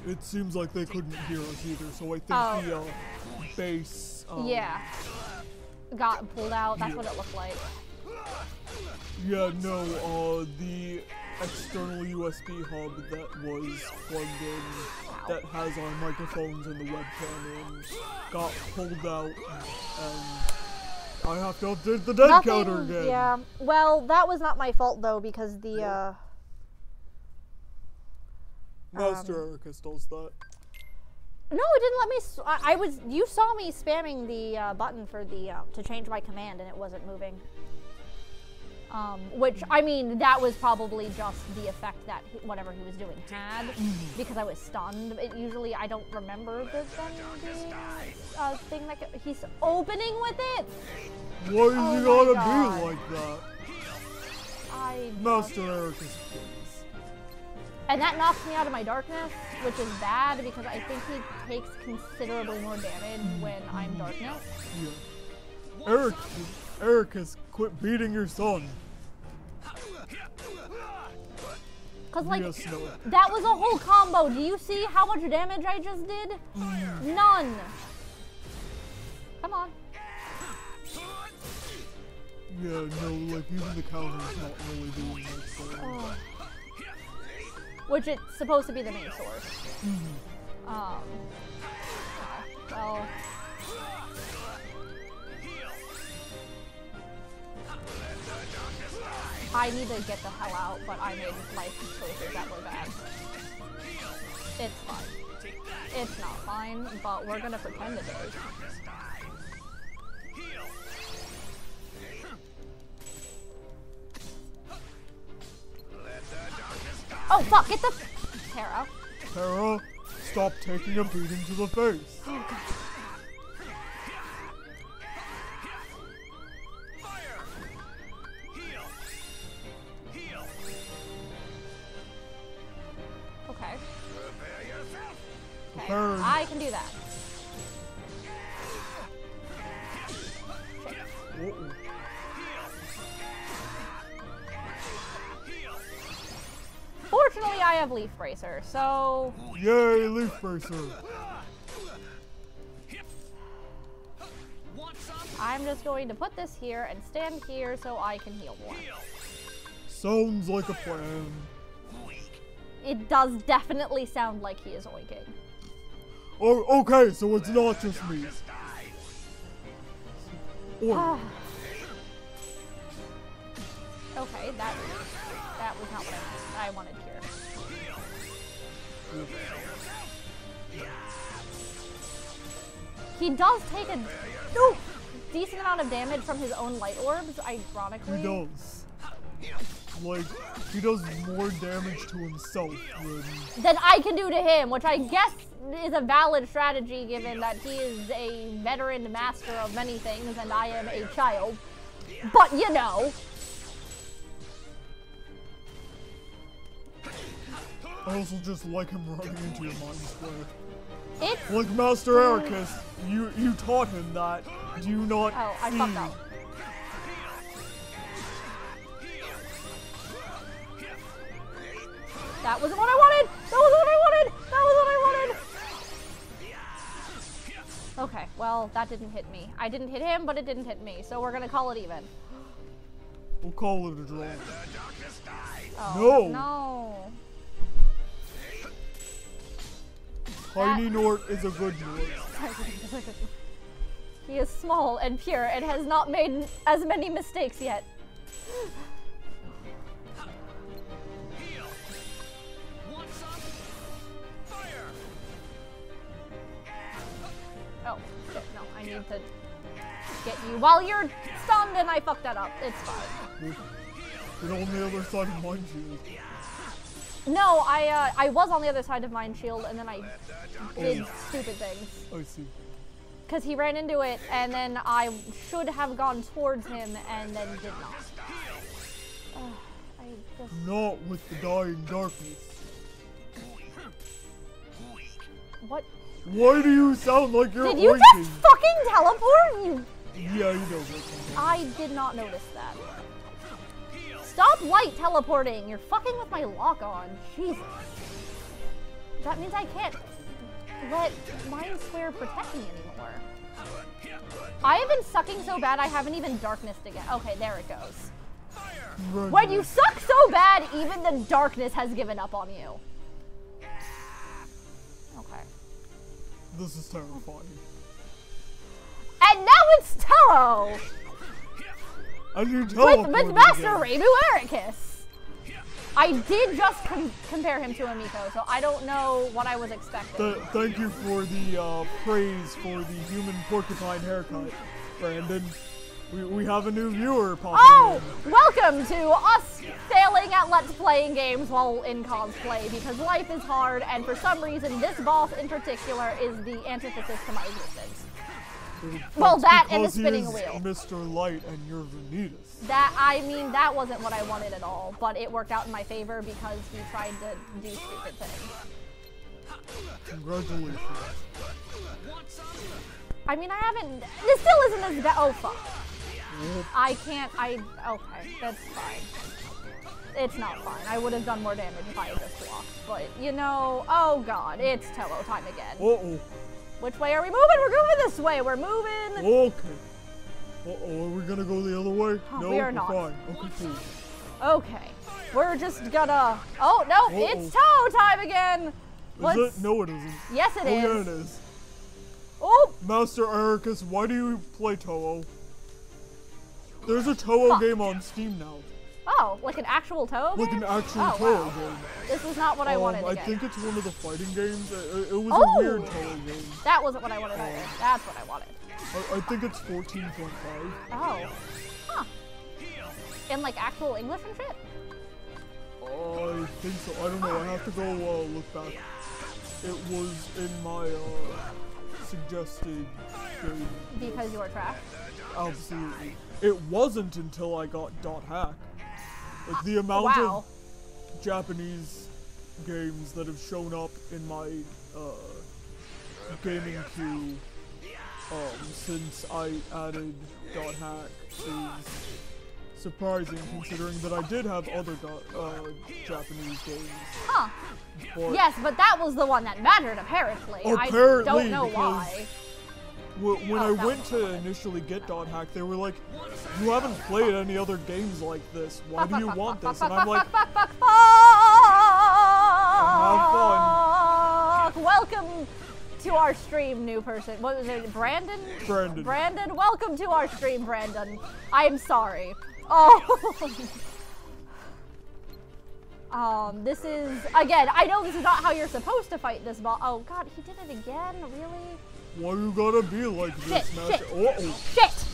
Speaker 3: It seems like they couldn't hear us either, so I think the, bass,
Speaker 1: yeah. Got pulled out, that's what it looked like.
Speaker 3: Yeah, no, the external USB hub that was plugged in, that has our microphones and the webcam in, got pulled out, and I have to update the dead counter again.
Speaker 1: Yeah, well, that was not my fault though, because the,
Speaker 3: Master Ericus does that.
Speaker 1: No, it didn't let me, you saw me spamming the, button for the, to change my command, and it wasn't moving. Which, I mean, that was probably just the effect that whatever he was doing had, because I was stunned. Usually, I don't remember the thing that he's opening with it.
Speaker 3: Why is he gotta be like that? Master Ericus, please.
Speaker 1: And that knocks me out of my darkness, which is bad because I think he takes considerably more damage when I'm darkness.
Speaker 3: Yeah. Ericus, quit beating your son.
Speaker 1: Cause like, that was a whole combo. Do you see how much damage I just did? None. Come on.
Speaker 3: Yeah, no, like even the counter's not really doing much damage.
Speaker 1: Which it's supposed to be the main source. Well. I need to get the hell out, but I made life choices that were bad. It's fine. It's not fine, but we're gonna pretend it is. Oh, fuck, get the... Tara.
Speaker 3: Tara, stop taking a beating to the face.
Speaker 1: Oh, God. Okay. Okay, I can do that.
Speaker 3: Uh-oh.
Speaker 1: Fortunately, I have Leaf Bracer, so...
Speaker 3: Yay, Leaf Bracer.
Speaker 1: I'm just going to put this here and stand here so I can heal more.
Speaker 3: Sounds like a plan.
Speaker 1: It does definitely sound like he is oinking.
Speaker 3: Oh, okay, so it's not just me. Or
Speaker 1: Okay, that was not what I meant. I wanted cure. He does take a decent amount of damage from his own light orbs, ironically.
Speaker 3: he does. Like, he does more damage to himself
Speaker 1: than I can do to him, which I guess is a valid strategy given that he is a veteran master of many things and I am a child. But you know.
Speaker 3: I also just like him running into your mind square.
Speaker 1: It's
Speaker 3: like Master Ericus, you taught him that. Do you not
Speaker 1: I
Speaker 3: see?
Speaker 1: fucked up. That wasn't what I wanted! That wasn't what I wanted! That was what I wanted! Okay, well, that didn't hit me. I didn't hit him, but it didn't hit me, so we're gonna call it even.
Speaker 3: We'll call it a draw.
Speaker 1: Oh, no.
Speaker 3: Tiny Nort is a good Nort.
Speaker 1: He is small and pure and has not made as many mistakes yet. Oh, shit, no, I need to get you while you're stunned and I fucked that up. It's fine.
Speaker 3: You're on the other side of Mind Shield.
Speaker 1: No, I was on the other side of Mind Shield and then I did stupid things.
Speaker 3: I see.
Speaker 1: Because he ran into it and then I should have gone towards him and then did not.
Speaker 3: Not with the dying darkness.
Speaker 1: What?
Speaker 3: Why do you sound like you're
Speaker 1: Did you
Speaker 3: oinking?
Speaker 1: just fucking teleport?
Speaker 3: Yeah, he does that sometimes.
Speaker 1: I did not notice that. Stop light teleporting! You're fucking with my lock on. Jesus. That means I can't let Mind Square protect me anymore. I have been sucking so bad I haven't even darknessed again. Okay, there it goes. When you suck so bad, even the darkness has given up on you. Okay.
Speaker 3: This is terrifying.
Speaker 1: And now it's Tello!
Speaker 3: And you teleported
Speaker 1: with Master
Speaker 3: again.
Speaker 1: Reimu Ericus. I did just compare him to Amiko, so I don't know what I was expecting.
Speaker 3: Thank you for the praise for the human porcupine haircut, Brandon. We have a new viewer popping in.
Speaker 1: Welcome to us failing at Let's Playing games while in cosplay, because life is hard, and for some reason this boss in particular is the antithesis to my existence. Well, that and the spinning wheel.
Speaker 3: Mr. Light and you're Vanitas.
Speaker 1: That wasn't what I wanted at all, but it worked out in my favor because he tried to do stupid things.
Speaker 3: Congratulations.
Speaker 1: I mean, this still isn't as bad. Oh, fuck. Okay, that's fine. It's not fine. I would have done more damage if I had just blocked, but, you know, oh god, it's Tello time again.
Speaker 3: Uh-oh.
Speaker 1: Which way are we moving? We're moving this way. We're moving.
Speaker 3: Okay. Uh-oh, are we gonna go the other way? No,
Speaker 1: we are not.
Speaker 3: Fine. Okay, cool.
Speaker 1: Okay. We're just gonna... Oh, no, it's Tello time again.
Speaker 3: Is it? No, it isn't.
Speaker 1: Yes, it is.
Speaker 3: Yeah, it is.
Speaker 1: Oh!
Speaker 3: Master Ericus, why do you play Toho? There's a Toho game on Steam now.
Speaker 1: Oh, like an actual Toho game?
Speaker 3: Like an actual Toho game.
Speaker 1: This was not what I wanted to
Speaker 3: I
Speaker 1: get.
Speaker 3: think it's one of the fighting games. It was a weird Toho game.
Speaker 1: That wasn't what I wanted either. That's what I wanted.
Speaker 3: I think it's 14.5.
Speaker 1: Oh. Huh. In like actual English and shit?
Speaker 3: I think so. I don't know. I have to go look back. It was in my suggested game.
Speaker 1: Because you were trash?
Speaker 3: Absolutely. It wasn't until I got .hack. Like the amount of Japanese games that have shown up in my gaming queue since I added .hack is surprising, considering that I did have other Japanese games.
Speaker 1: Huh.
Speaker 3: But
Speaker 1: yes, but that was the one that mattered, apparently.
Speaker 3: Apparently,
Speaker 1: I don't know why.
Speaker 3: When I went to initially get .hack, they were like, "You haven't played any other games like this. Why do you want this?" And I'm like,
Speaker 1: Have
Speaker 3: fun.
Speaker 1: Welcome to our stream, new person. What was it, Brandon?
Speaker 3: Brandon.
Speaker 1: Brandon, welcome to our stream, Brandon. I'm sorry. Oh. This is, again, I know this is not how you're supposed to fight this boss. Oh god, he did it again? Really?
Speaker 3: Why you gotta be like this, man?
Speaker 1: Shit!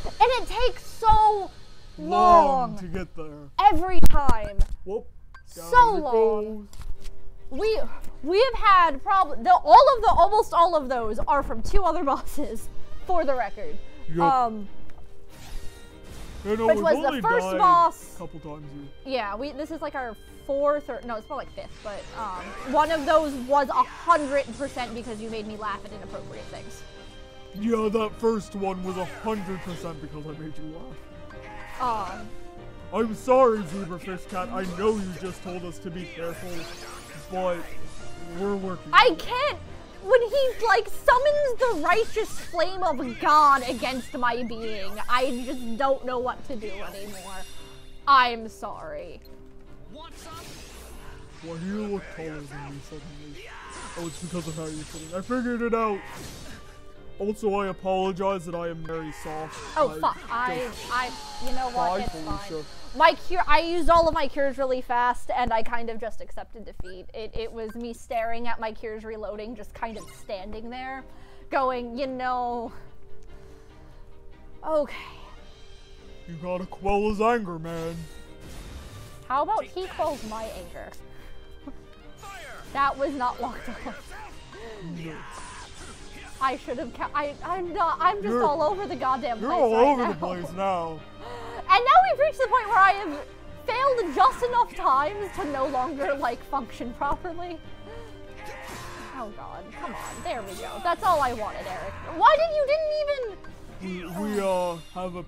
Speaker 1: And it takes so long
Speaker 3: to get there.
Speaker 1: Every time.
Speaker 3: Whoop.
Speaker 1: So long. We have had almost all of those are from 2 other bosses, for the record.
Speaker 3: Yep.
Speaker 1: Which was the first boss.
Speaker 3: A couple times.
Speaker 1: Yeah, this is like our 4th or no, it's more like 5th, but one of those was 100% because you made me laugh at inappropriate things.
Speaker 3: Yeah, that first one was 100% because I made you laugh. I'm sorry, Zebrafish Cat. I know you just told us to be careful, but we're working.
Speaker 1: I can't. When he like summons the righteous flame of God against my being, I just don't know what to do anymore. I'm sorry.
Speaker 3: Why do you look taller than me suddenly? Oh, it's because of how you're sitting. I figured it out. Also, I apologize that I am very soft.
Speaker 1: Oh fuck! You know what? It's
Speaker 3: Felicia.
Speaker 1: fine. I used all of my cures really fast, and I kind of just accepted defeat. It was me staring at my cures reloading, just kind of standing there, going, you know. Okay.
Speaker 3: You gotta quell his anger, man.
Speaker 1: How about he quells my anger? That was not locked off.
Speaker 3: No.
Speaker 1: I should have. I'm just all over the goddamn place.
Speaker 3: You're all
Speaker 1: right
Speaker 3: over
Speaker 1: now.
Speaker 3: the place now.
Speaker 1: And now we've reached the point where I have failed just enough times to no longer like function properly. Oh god, come on, there we go. That's all I wanted, Eric. Why didn't even?
Speaker 3: We have a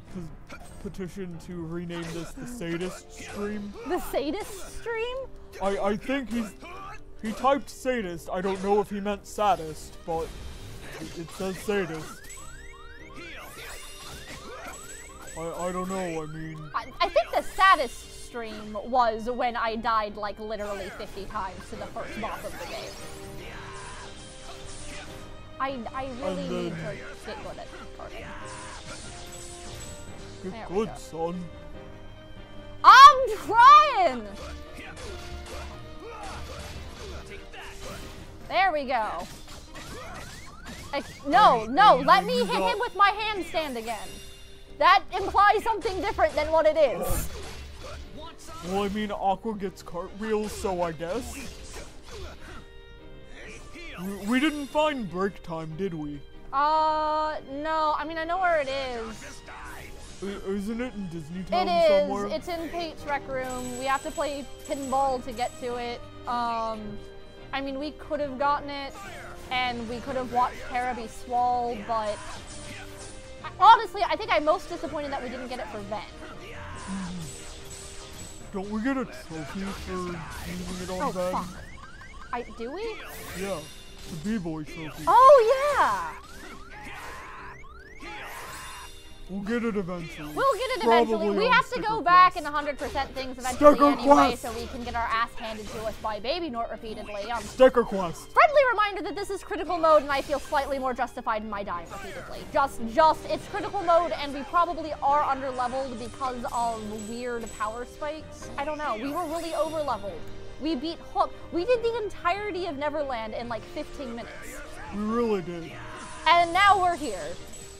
Speaker 3: petition to rename this the Sadist Stream.
Speaker 1: The Sadist Stream?
Speaker 3: I think he typed sadist. I don't know if he meant saddest, but it says sadist. I don't know, I mean...
Speaker 1: I think the saddest stream was when I died like literally 50 times to the first boss of the game. I really need to get good at targeting.
Speaker 3: Get good, son.
Speaker 1: I'm trying! There we go. No, let me hit him with my handstand again. That implies something different than what it is.
Speaker 3: Well, I mean, Aqua gets cartwheels, so I guess. We didn't find break time, did we?
Speaker 1: No. I mean, I know where it is.
Speaker 3: Isn't it in Disney Town
Speaker 1: It is.
Speaker 3: somewhere?
Speaker 1: It's in Pate's Rec Room. We have to play pinball to get to it. I mean, we could have gotten it, and we could have watched Terra be swole, but honestly, I think I'm most disappointed that we didn't get it for Ven.
Speaker 3: Don't we get a trophy for using it on Ven?
Speaker 1: Fuck. Do we?
Speaker 3: Yeah, the B-Boy trophy.
Speaker 1: Oh, yeah!
Speaker 3: We'll get it eventually.
Speaker 1: We'll get it eventually. We have to go back and 100% things eventually anyway, so we can get our ass handed to us by Baby Nort repeatedly.
Speaker 3: Sticker quest.
Speaker 1: Friendly reminder that this is critical mode, and I feel slightly more justified in my dying repeatedly. It's critical mode, and we probably are under-leveled because of weird power spikes. I don't know. We were really over-leveled. We beat Hook. We did the entirety of Neverland in like 15 minutes.
Speaker 3: We really did.
Speaker 1: And now we're here.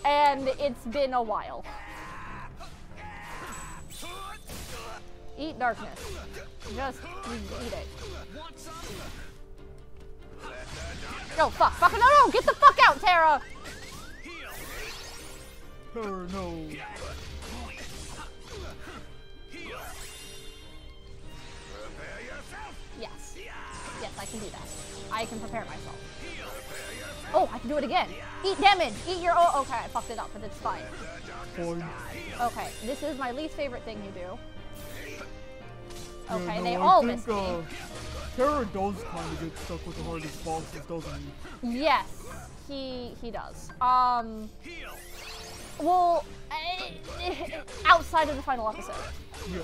Speaker 1: And it's been a while. Eat darkness. Just eat it. No, fuck, fuck, no, get the fuck out, Tara!
Speaker 3: Tara, no.
Speaker 1: Yes. Yes, I can do that. I can prepare myself. Oh, I can do it again. Eat damage! Eat your okay, I fucked it up, but it's fine.
Speaker 3: Fine.
Speaker 1: Okay, this is my least favorite thing you do. Okay,
Speaker 3: Yeah, no,
Speaker 1: they
Speaker 3: I
Speaker 1: all
Speaker 3: think,
Speaker 1: missed me.
Speaker 3: Tara does kind of get stuck with the hardest bosses, doesn't he?
Speaker 1: Yes, he does. Well, outside of the final episode.
Speaker 3: Yeah.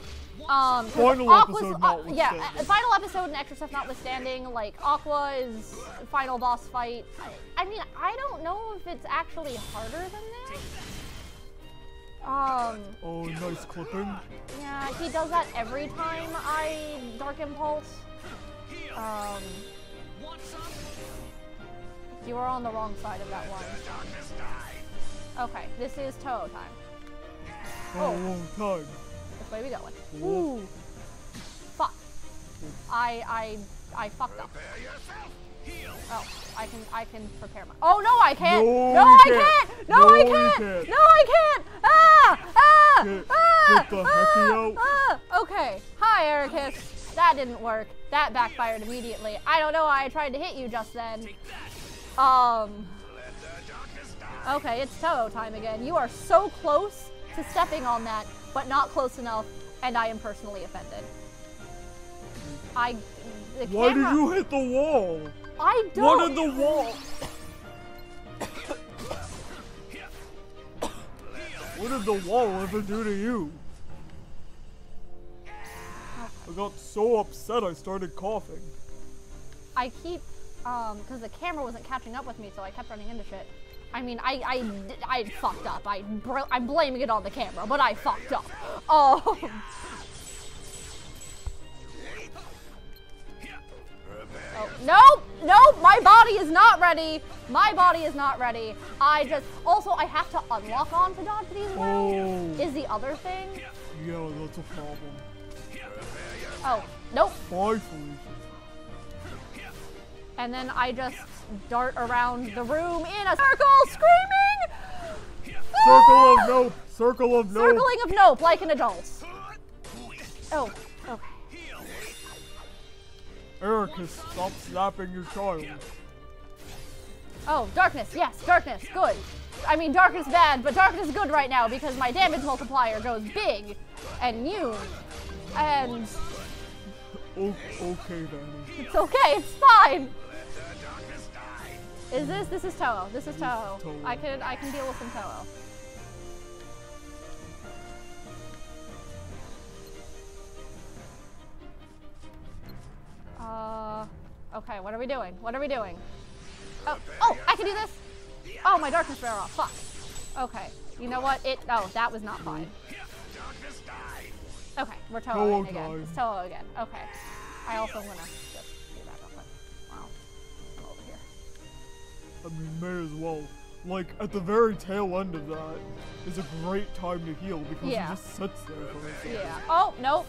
Speaker 1: Final
Speaker 3: episode notwithstanding.
Speaker 1: Yeah, final episode and extra stuff notwithstanding, like, Aqua is final boss fight. I mean, I don't know if it's actually harder than this.
Speaker 3: Oh, nice clipping.
Speaker 1: Yeah, he does that every time I Dark Impulse. You were on the wrong side of that one. Okay, this is Toho time.
Speaker 3: Oh, long time.
Speaker 1: Which way we going?
Speaker 3: Ooh.
Speaker 1: Ooh. Fuck. I fucked up. Oh, I can prepare my. Oh no, I can't. No, I can't. No, I can't. No, I can't. Ah!
Speaker 3: Get the hecky out.
Speaker 1: Okay. Hi, Ericus. That didn't work. That backfired immediately. I don't know why I tried to hit you just then. Okay, it's Toho time again. You are so close to stepping on that, but not close enough, and I am personally offended.
Speaker 3: Why did you hit the wall?
Speaker 1: I don't.
Speaker 3: What did the wall? What did the wall ever do to you? I got so upset I started coughing.
Speaker 1: I keep, because the camera wasn't catching up with me, so I kept running into shit. I mean, I fucked up. I'm blaming it on the camera, but I fucked up. Oh. Nope, nope, my body is not ready. My body is not ready. I have to unlock on to dodge these well, is the other thing.
Speaker 3: Yeah, that's a problem.
Speaker 1: Oh, nope.
Speaker 3: Bye, Felicia.
Speaker 1: And then I just dart around the room in a circle, screaming!
Speaker 3: Circle of nope! Circle of nope!
Speaker 1: Circling of nope, like an adult. Oh, okay.
Speaker 3: Ericus, stop slapping your child.
Speaker 1: Oh, darkness, yes, darkness, good. I mean, darkness bad, but darkness good right now because my damage multiplier goes big and new. And...
Speaker 3: Okay, Danny.
Speaker 1: It's okay, it's fine. This is Toho. This is Toho. I can deal with some Toho. Okay, what are we doing? What are we doing? Oh, I can do this! Oh, my darkness bear off, fuck. Okay, you know what? That was not fine. Okay, we're Toho again. It's Toho again, okay. I also wanna just do that real quick. Wow, I'm over here.
Speaker 3: I mean, may as well. Like, at the very tail end of that is a great time to heal because he just sits there for a second.
Speaker 1: Yeah. Oh, nope.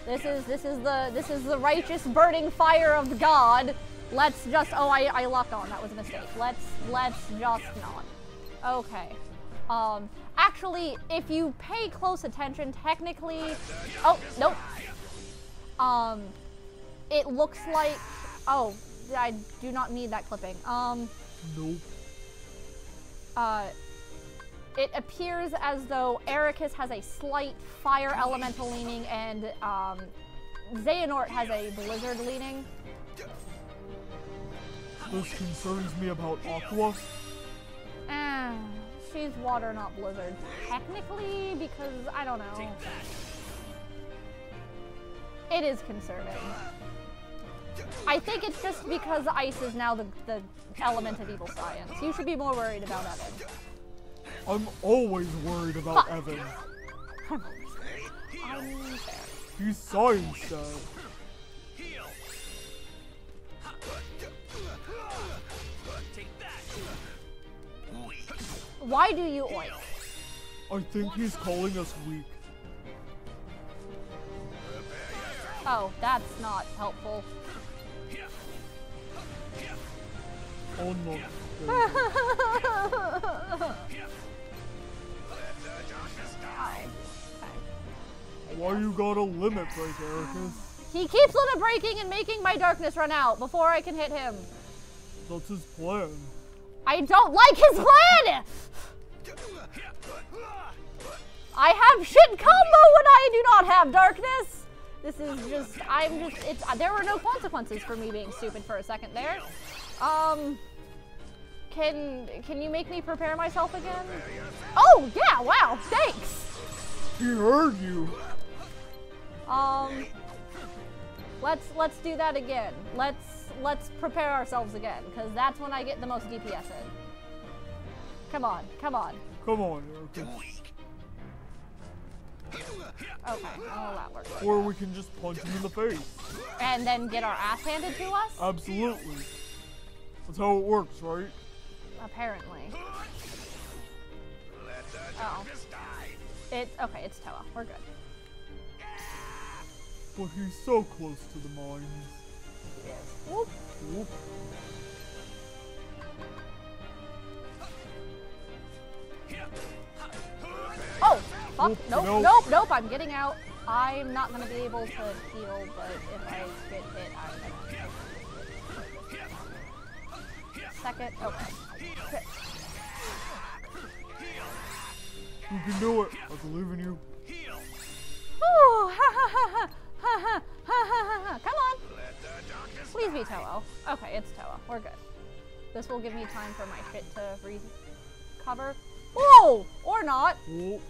Speaker 1: This is the righteous burning fire of God. Let's just, I locked on, that was a mistake. Let's just not. Okay. Actually, if you pay close attention, technically, oh, nope. It looks like, oh, I do not need that clipping.
Speaker 3: Nope.
Speaker 1: It appears as though Ericus has a slight fire elemental leaning and Xehanort has a blizzard leaning.
Speaker 3: This concerns me about Aqua.
Speaker 1: She's water, not blizzard. Technically, because, I don't know. It is concerning. I think it's just because ice is now the element of evil science. You should be more worried about Evan.
Speaker 3: I'm always worried about Evan.
Speaker 1: I'm fair.
Speaker 3: He's science, Dad.
Speaker 1: Why do you oink?
Speaker 3: I think he's calling us weak.
Speaker 1: Oh, that's not helpful.
Speaker 3: Oh no. Why you got a limit break, Ericus?
Speaker 1: He keeps limit breaking and making my darkness run out before I can hit him.
Speaker 3: That's his plan.
Speaker 1: I don't like his plan! I have shit combo when I do not have darkness! This is just, there were no consequences for me being stupid for a second there. Can you make me prepare myself again? Oh, yeah, wow, thanks!
Speaker 3: He heard you.
Speaker 1: Let's do that again. Let's prepare ourselves again, because that's when I get the most DPS in. Come on, come on.
Speaker 3: Come on, Ericus.
Speaker 1: Okay, oh, that works.
Speaker 3: Or we can just punch him in the face.
Speaker 1: And then get our ass handed to us?
Speaker 3: Absolutely. That's how it works, right?
Speaker 1: Apparently. Oh. Okay, it's Toa. We're good.
Speaker 3: But he's so close to the mines.
Speaker 1: Whoop.
Speaker 3: Whoop.
Speaker 1: Oh, fuck.
Speaker 3: Whoop,
Speaker 1: Nope,
Speaker 3: nope.
Speaker 1: nope, nope. I'm getting out. I'm not going to be able to heal, but if I get hit, I'm going to. Second. Okay.
Speaker 3: You can do it. I believe in you.
Speaker 1: Ooh, ha ha ha ha ha ha ha ha. Come on. Please be Toho. Okay, it's Toa. We're good. This will give me time for my shit to recover. Whoa! Or not.
Speaker 3: Whoa.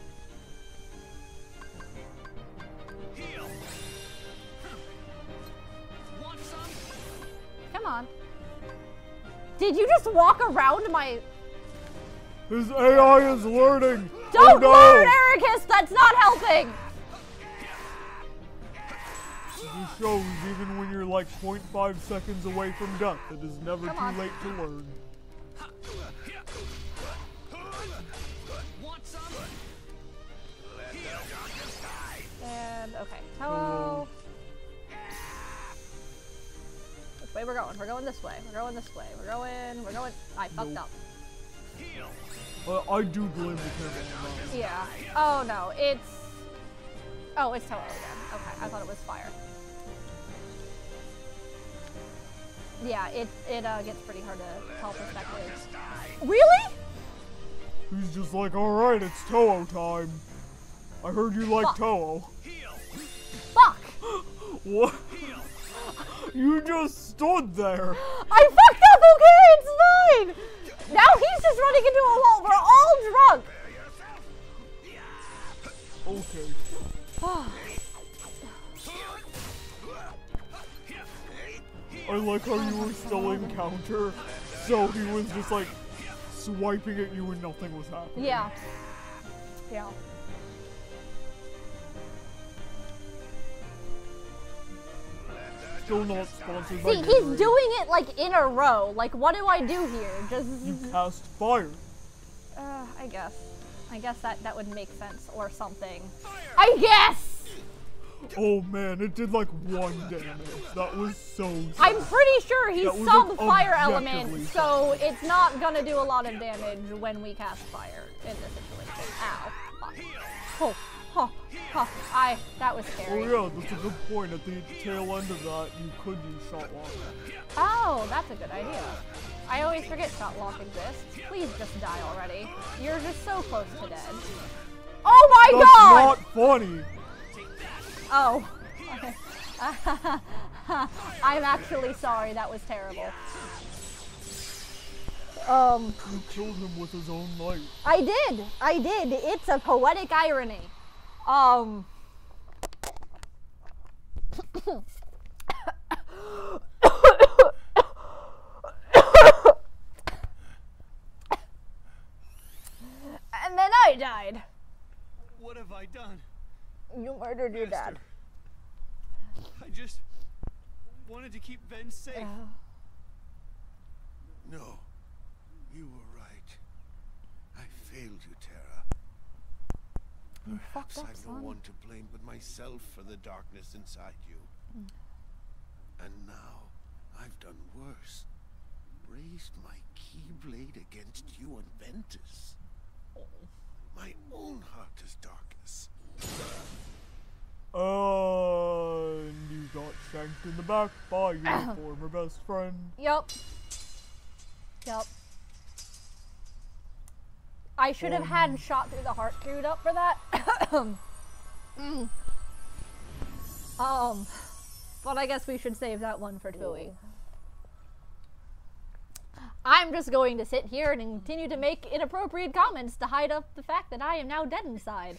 Speaker 1: Come on. Did you just walk around my...
Speaker 3: His AI is learning.
Speaker 1: Don't
Speaker 3: oh, no.
Speaker 1: learn, Ericus! That's not helping!
Speaker 3: This shows even when you're like 0.5 seconds away from death, it is never too late to learn.
Speaker 1: And, okay. Hello. Which way we're going? We're going this way. We're going this way. We're going... I fucked up.
Speaker 3: I do blame the camera on that.
Speaker 1: Yeah. Oh, no. It's... Oh, it's Toho again. Okay, I thought it was fire. Yeah, it gets pretty hard to tell perspective. Really?
Speaker 3: He's just like, alright, it's Toho time. I heard you like Toho.
Speaker 1: Fuck!
Speaker 3: What? You just stood there.
Speaker 1: I fucked up, okay? It's fine! Now he's just running into a wall. We're all drunk!
Speaker 3: Okay. I like how you were still in counter, so he was just like swiping at you and nothing was happening.
Speaker 1: Yeah. Yeah.
Speaker 3: Still not sponsored by
Speaker 1: See, he's doing it like in a row. Like, what do I do here? Just...
Speaker 3: You cast fire.
Speaker 1: I guess. I guess that would make sense or something. I guess!
Speaker 3: Oh man, it did like 1 damage. That was so sad.
Speaker 1: I'm pretty sure he
Speaker 3: That was,
Speaker 1: saw
Speaker 3: like,
Speaker 1: the fire
Speaker 3: objectively
Speaker 1: element, so it's not gonna do a lot of damage when we cast fire in this situation. Ow. Oh, oh, oh, that was
Speaker 3: Oh
Speaker 1: scary.
Speaker 3: yeah, that's a good point. At the tail end of that, you could use shot lock.
Speaker 1: Oh, that's a good idea. I always forget shot lock exists. Please just die already. You're just so close to dead. Oh my god!
Speaker 3: That's not funny.
Speaker 1: Oh. I'm actually sorry, that was terrible.
Speaker 3: You killed him with his own knife.
Speaker 1: I did! It's a poetic irony. And then I died.
Speaker 2: What have I done?
Speaker 1: You murdered your dad.
Speaker 2: I just wanted to keep Ben safe.
Speaker 5: No, you were right. I failed you, Terra.
Speaker 1: You fucked
Speaker 5: Perhaps
Speaker 1: up,
Speaker 5: I've no
Speaker 1: son.
Speaker 5: one to blame but myself for the darkness inside you. And now, I've done worse. Raised my keyblade against you and Ventus. My own heart is darkness.
Speaker 3: And you got shanked in the back by your former best friend.
Speaker 1: Yup. Yup. I should have had shot through the heart queued up for that. But I guess we should save that one for Tui. I'm just going to sit here and continue to make inappropriate comments to hide up the fact that I am now dead inside.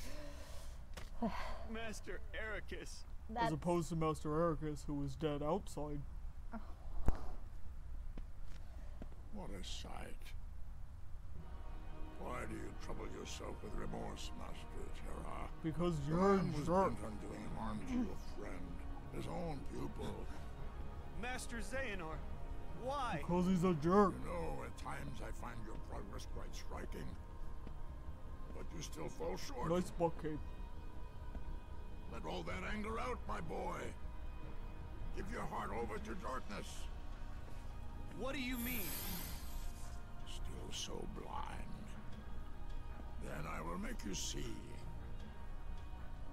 Speaker 2: Master Ericus.
Speaker 3: As opposed to Master Ericus, who was dead outside.
Speaker 9: What a sight. Why do you trouble yourself with remorse, Master Terra?
Speaker 3: Because
Speaker 9: The
Speaker 3: you're a
Speaker 9: man was
Speaker 3: jerk.
Speaker 9: bent on doing harm to your friend, his own pupil.
Speaker 2: Master Xehanort, why?
Speaker 3: Because he's a jerk.
Speaker 9: You know, at times I find your progress quite striking. But you still fall short.
Speaker 3: Nice bucket.
Speaker 9: Let all that anger out, my boy. Give your heart over to darkness.
Speaker 2: What do you mean?
Speaker 9: Still so blind. Then I will make you see.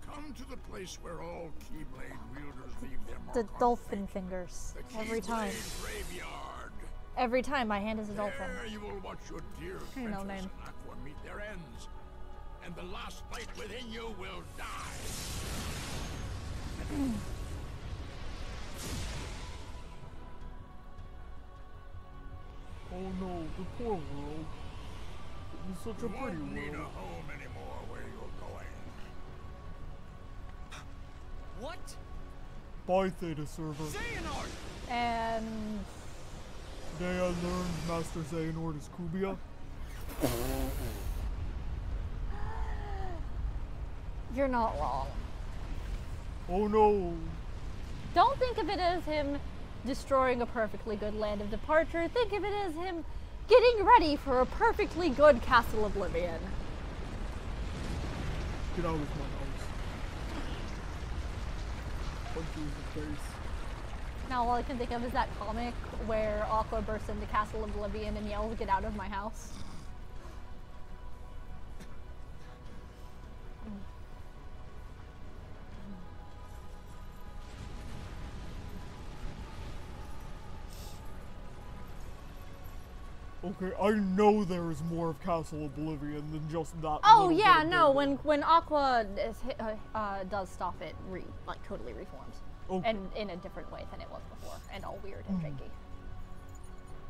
Speaker 9: Come to the place where all Keyblade wielders leave their mark
Speaker 1: The
Speaker 9: on
Speaker 1: dolphin
Speaker 9: fate.
Speaker 1: fingers.
Speaker 9: The
Speaker 1: Every time.
Speaker 9: Keyblade Graveyard.
Speaker 1: Every time my hand is a dolphin.
Speaker 9: There you will watch your dear
Speaker 1: I know
Speaker 9: Ventus
Speaker 1: name.
Speaker 9: and Aqua meet their ends. And the last light within you will die.
Speaker 3: Oh no, the poor world. It was such a
Speaker 9: You
Speaker 3: pretty
Speaker 9: won't need a
Speaker 3: world.
Speaker 9: home anymore where you're going.
Speaker 2: What?
Speaker 3: Bye, Theta Server.
Speaker 2: Xehanort!
Speaker 1: And
Speaker 3: Today I learned Master Xehanort is Kubia.
Speaker 1: you're not wrong.
Speaker 3: Oh no.
Speaker 1: Don't think of it as him destroying a perfectly good land of departure. Think of it as him getting ready for a perfectly good Castle Oblivion.
Speaker 3: Get out of my house. Punch you in the face.
Speaker 1: Now all I can think of is that comic where Aqua bursts into Castle Oblivion and yells, "Get out of my house."
Speaker 3: Okay, I know there is more of Castle Oblivion than just that.
Speaker 1: Oh
Speaker 3: little
Speaker 1: yeah,
Speaker 3: bit of
Speaker 1: no.
Speaker 3: building.
Speaker 1: When Aqua does stuff, it totally reforms,
Speaker 3: Okay.
Speaker 1: and in a different way than it was before, and all weird and janky.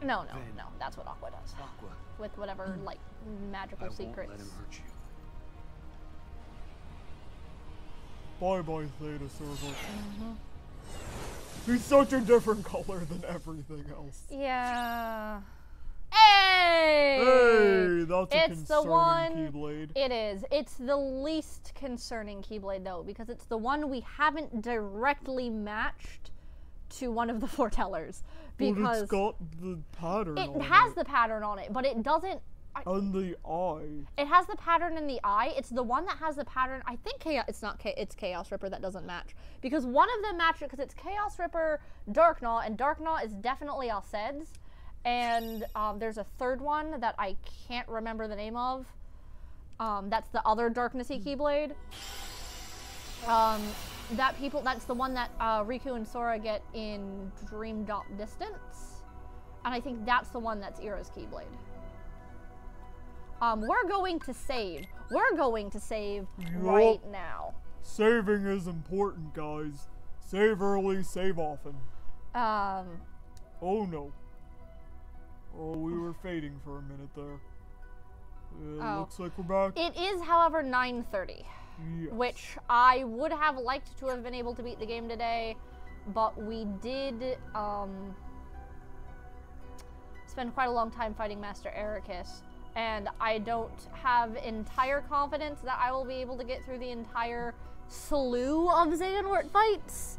Speaker 1: No, that's what Aqua does.
Speaker 2: Aqua,
Speaker 1: With whatever like magical
Speaker 2: I won't
Speaker 1: secrets.
Speaker 2: let him hurt you.
Speaker 3: Bye bye, Theta Server. He's such a different color than everything else.
Speaker 1: Yeah. Hey!
Speaker 3: Hey, that's a
Speaker 1: It's the
Speaker 3: concerning
Speaker 1: one.
Speaker 3: Keyblade.
Speaker 1: It is. It's the least concerning Keyblade though, because it's the one we haven't directly matched to one of the foretellers.
Speaker 3: But
Speaker 1: Because
Speaker 3: it's got the pattern
Speaker 1: it
Speaker 3: on
Speaker 1: has
Speaker 3: it.
Speaker 1: the pattern on it, but it doesn't.
Speaker 3: And the eye.
Speaker 1: It has the pattern in the eye. It's the one that has the pattern. I think it's not. It's Chaos Ripper that doesn't match, because one of them matches because it's Chaos Ripper, Darkgnaw, and Darkgnaw is definitely Alced's, and there's a third one that I can't remember the name of. That's the other Darknessy Keyblade. That's the one that Riku and Sora get in Dream Drop Distance, and I think that's the one that's Ira's Keyblade. We're going to save. We're going to save right now.
Speaker 3: Saving is important, guys. Save early, save often. Oh no. Oh, we were fading for a minute there. Looks like we're back.
Speaker 1: It is, however, 9:30,
Speaker 3: Yes.
Speaker 1: which I would have liked to have been able to beat the game today, but we did spend quite a long time fighting Master Ericus. And I don't have entire confidence that I will be able to get through the entire slew of Xehanort fights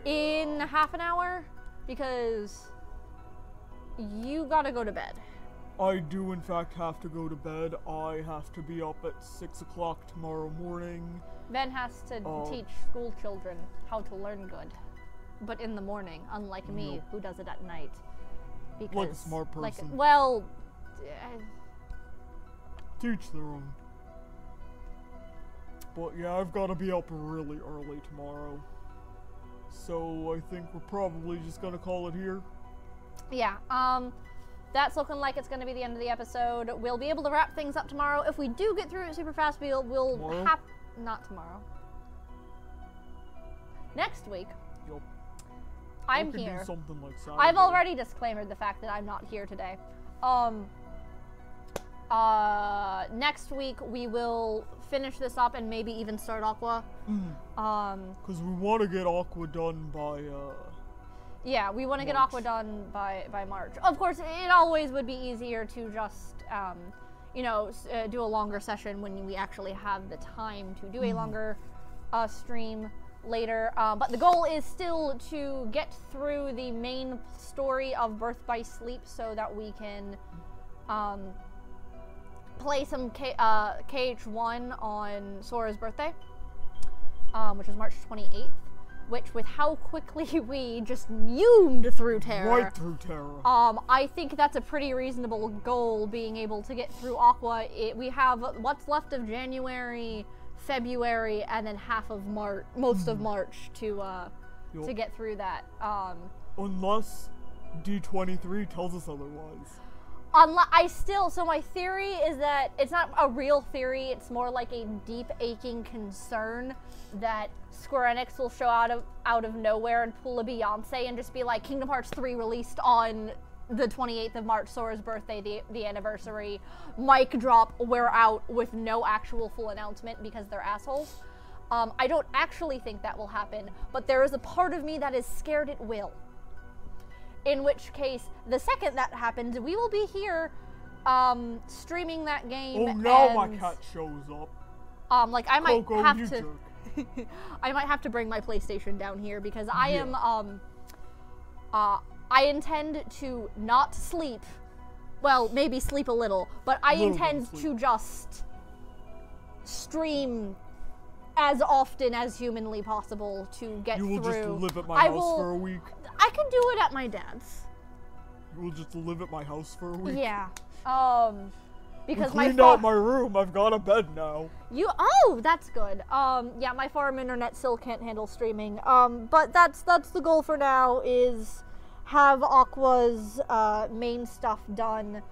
Speaker 1: in half an hour, because you gotta go to bed.
Speaker 3: I do in fact have to go to bed. I have to be up at 6 o'clock tomorrow morning.
Speaker 1: Ben has to teach school children how to learn good. but in the morning, unlike me, who does it at night. Because,
Speaker 3: like a smart person.
Speaker 1: Well,
Speaker 3: teach their own. But yeah, I've got to be up really early tomorrow. So I think we're probably just gonna call it here.
Speaker 1: Yeah, that's looking like it's gonna be the end of the episode. We'll be able to wrap things up tomorrow. If we do get through it super fast, we'll not tomorrow. Next week.
Speaker 3: Yup.
Speaker 1: I'm
Speaker 3: do
Speaker 1: here.
Speaker 3: something like Saturday.
Speaker 1: I've already disclaimed the fact that I'm not here today. Next week we will finish this up and maybe even start Aqua.
Speaker 3: Because we want to get Aqua done by,
Speaker 1: yeah, we want to get Aqua done by March. Of course, it always would be easier to just, you know, do a longer session when we actually have the time to do a longer stream later. But the goal is still to get through the main story of Birth by Sleep so that we can play some KH1 on Sora's birthday, which is March 28th. Which, with how quickly we just zoomed through Terra.
Speaker 3: Right through Terra.
Speaker 1: I think that's a pretty reasonable goal, being able to get through Aqua. We have what's left of January, February, and then half of March, most of March to get through that.
Speaker 3: Unless D23 tells us otherwise.
Speaker 1: So my theory is that it's not a real theory, it's more like a deep aching concern that Square Enix will show out of nowhere and pull a Beyonce and just be like, Kingdom Hearts 3 released on the 28th of March, Sora's birthday, the anniversary, mic drop, we're out, with no actual full announcement because they're assholes. I don't actually think that will happen, but there is a part of me that is scared it will. In which case, the second that happens, we will be here, streaming that game.
Speaker 3: Oh, now my cat shows up.
Speaker 1: Like, I might
Speaker 3: Coco,
Speaker 1: have
Speaker 3: you
Speaker 1: to...
Speaker 3: jerk.
Speaker 1: I might have to bring my PlayStation down here because I am, I intend to not sleep. Well, maybe sleep a little, but I intend to just stream as often as humanly possible to get through.
Speaker 3: You will just live at my house for a week?
Speaker 1: I can do it at my dad's.
Speaker 3: You will just live at my house for a week?
Speaker 1: Yeah. Because
Speaker 3: I cleaned out my room. I've got a bed now.
Speaker 1: Oh, that's good. Yeah, my farm internet still can't handle streaming. But that's the goal for now, is have Aqua's main stuff done.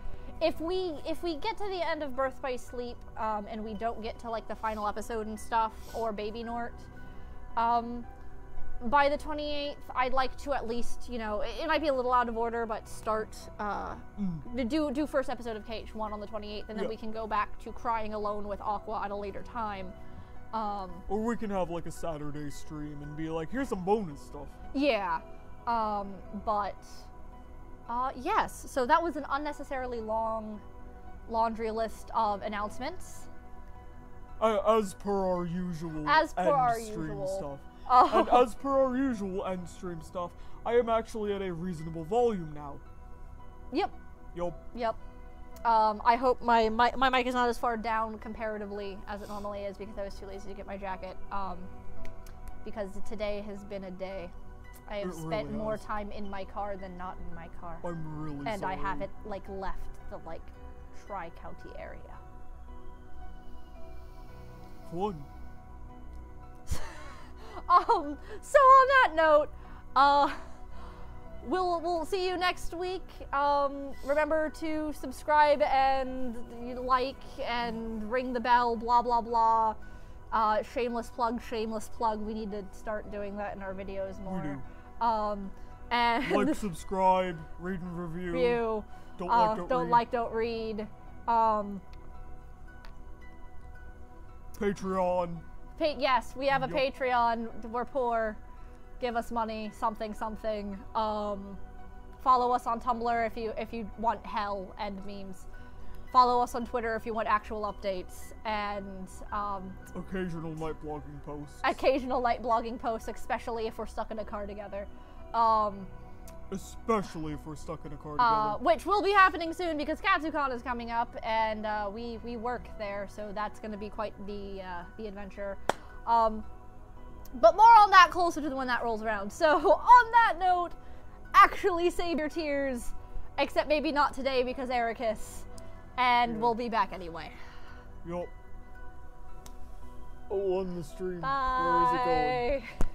Speaker 1: If we get to the end of Birth by Sleep, and we don't get to like the final episode and stuff, or Baby Nort, by the 28th, I'd like to at least, you know, it might be a little out of order, but start, do first episode of KH1 on the 28th, and then we can go back to Crying Alone with Aqua at a later time.
Speaker 3: Or we can have like a Saturday stream and be like, here's some bonus stuff.
Speaker 1: Yeah. Yes, so that was an unnecessarily long laundry list of announcements.
Speaker 3: As per our usual stream stuff. And as per our usual end stream stuff, I am actually at a reasonable volume now.
Speaker 1: Yep. I hope my mic is not as far down comparatively as it normally is because I was too lazy to get my jacket. Because today has been a day. I have spent more time in my car than not in my car.
Speaker 3: I'm really sorry.
Speaker 1: And I haven't, like, left the, like, Tri-County area.
Speaker 3: Fun.
Speaker 1: So on that note, we'll see you next week. Remember to subscribe and like and ring the bell, blah blah blah. Shameless plug. We need to start doing that in our videos more.
Speaker 3: We do.
Speaker 1: And
Speaker 3: like, subscribe, read and review. Don't
Speaker 1: like, don't read.
Speaker 3: Patreon.
Speaker 1: Yes, we have a Patreon. We're poor. Give us money. Something. Follow us on Tumblr if you want hell and memes. Follow us on Twitter if you want actual updates. And
Speaker 3: occasional night blogging posts.
Speaker 1: Especially if we're stuck in a car together.
Speaker 3: Especially if we're stuck in a car together.
Speaker 1: Which will be happening soon because KatsuCon is coming up, and we work there, so that's going to be quite the adventure. But more on that closer to when that rolls around. So, on that note, actually save your tears. Except maybe not today because Ericus. And we'll be back anyway.
Speaker 3: Yup. Oh, on the stream.
Speaker 1: Bye.
Speaker 3: Where is it going?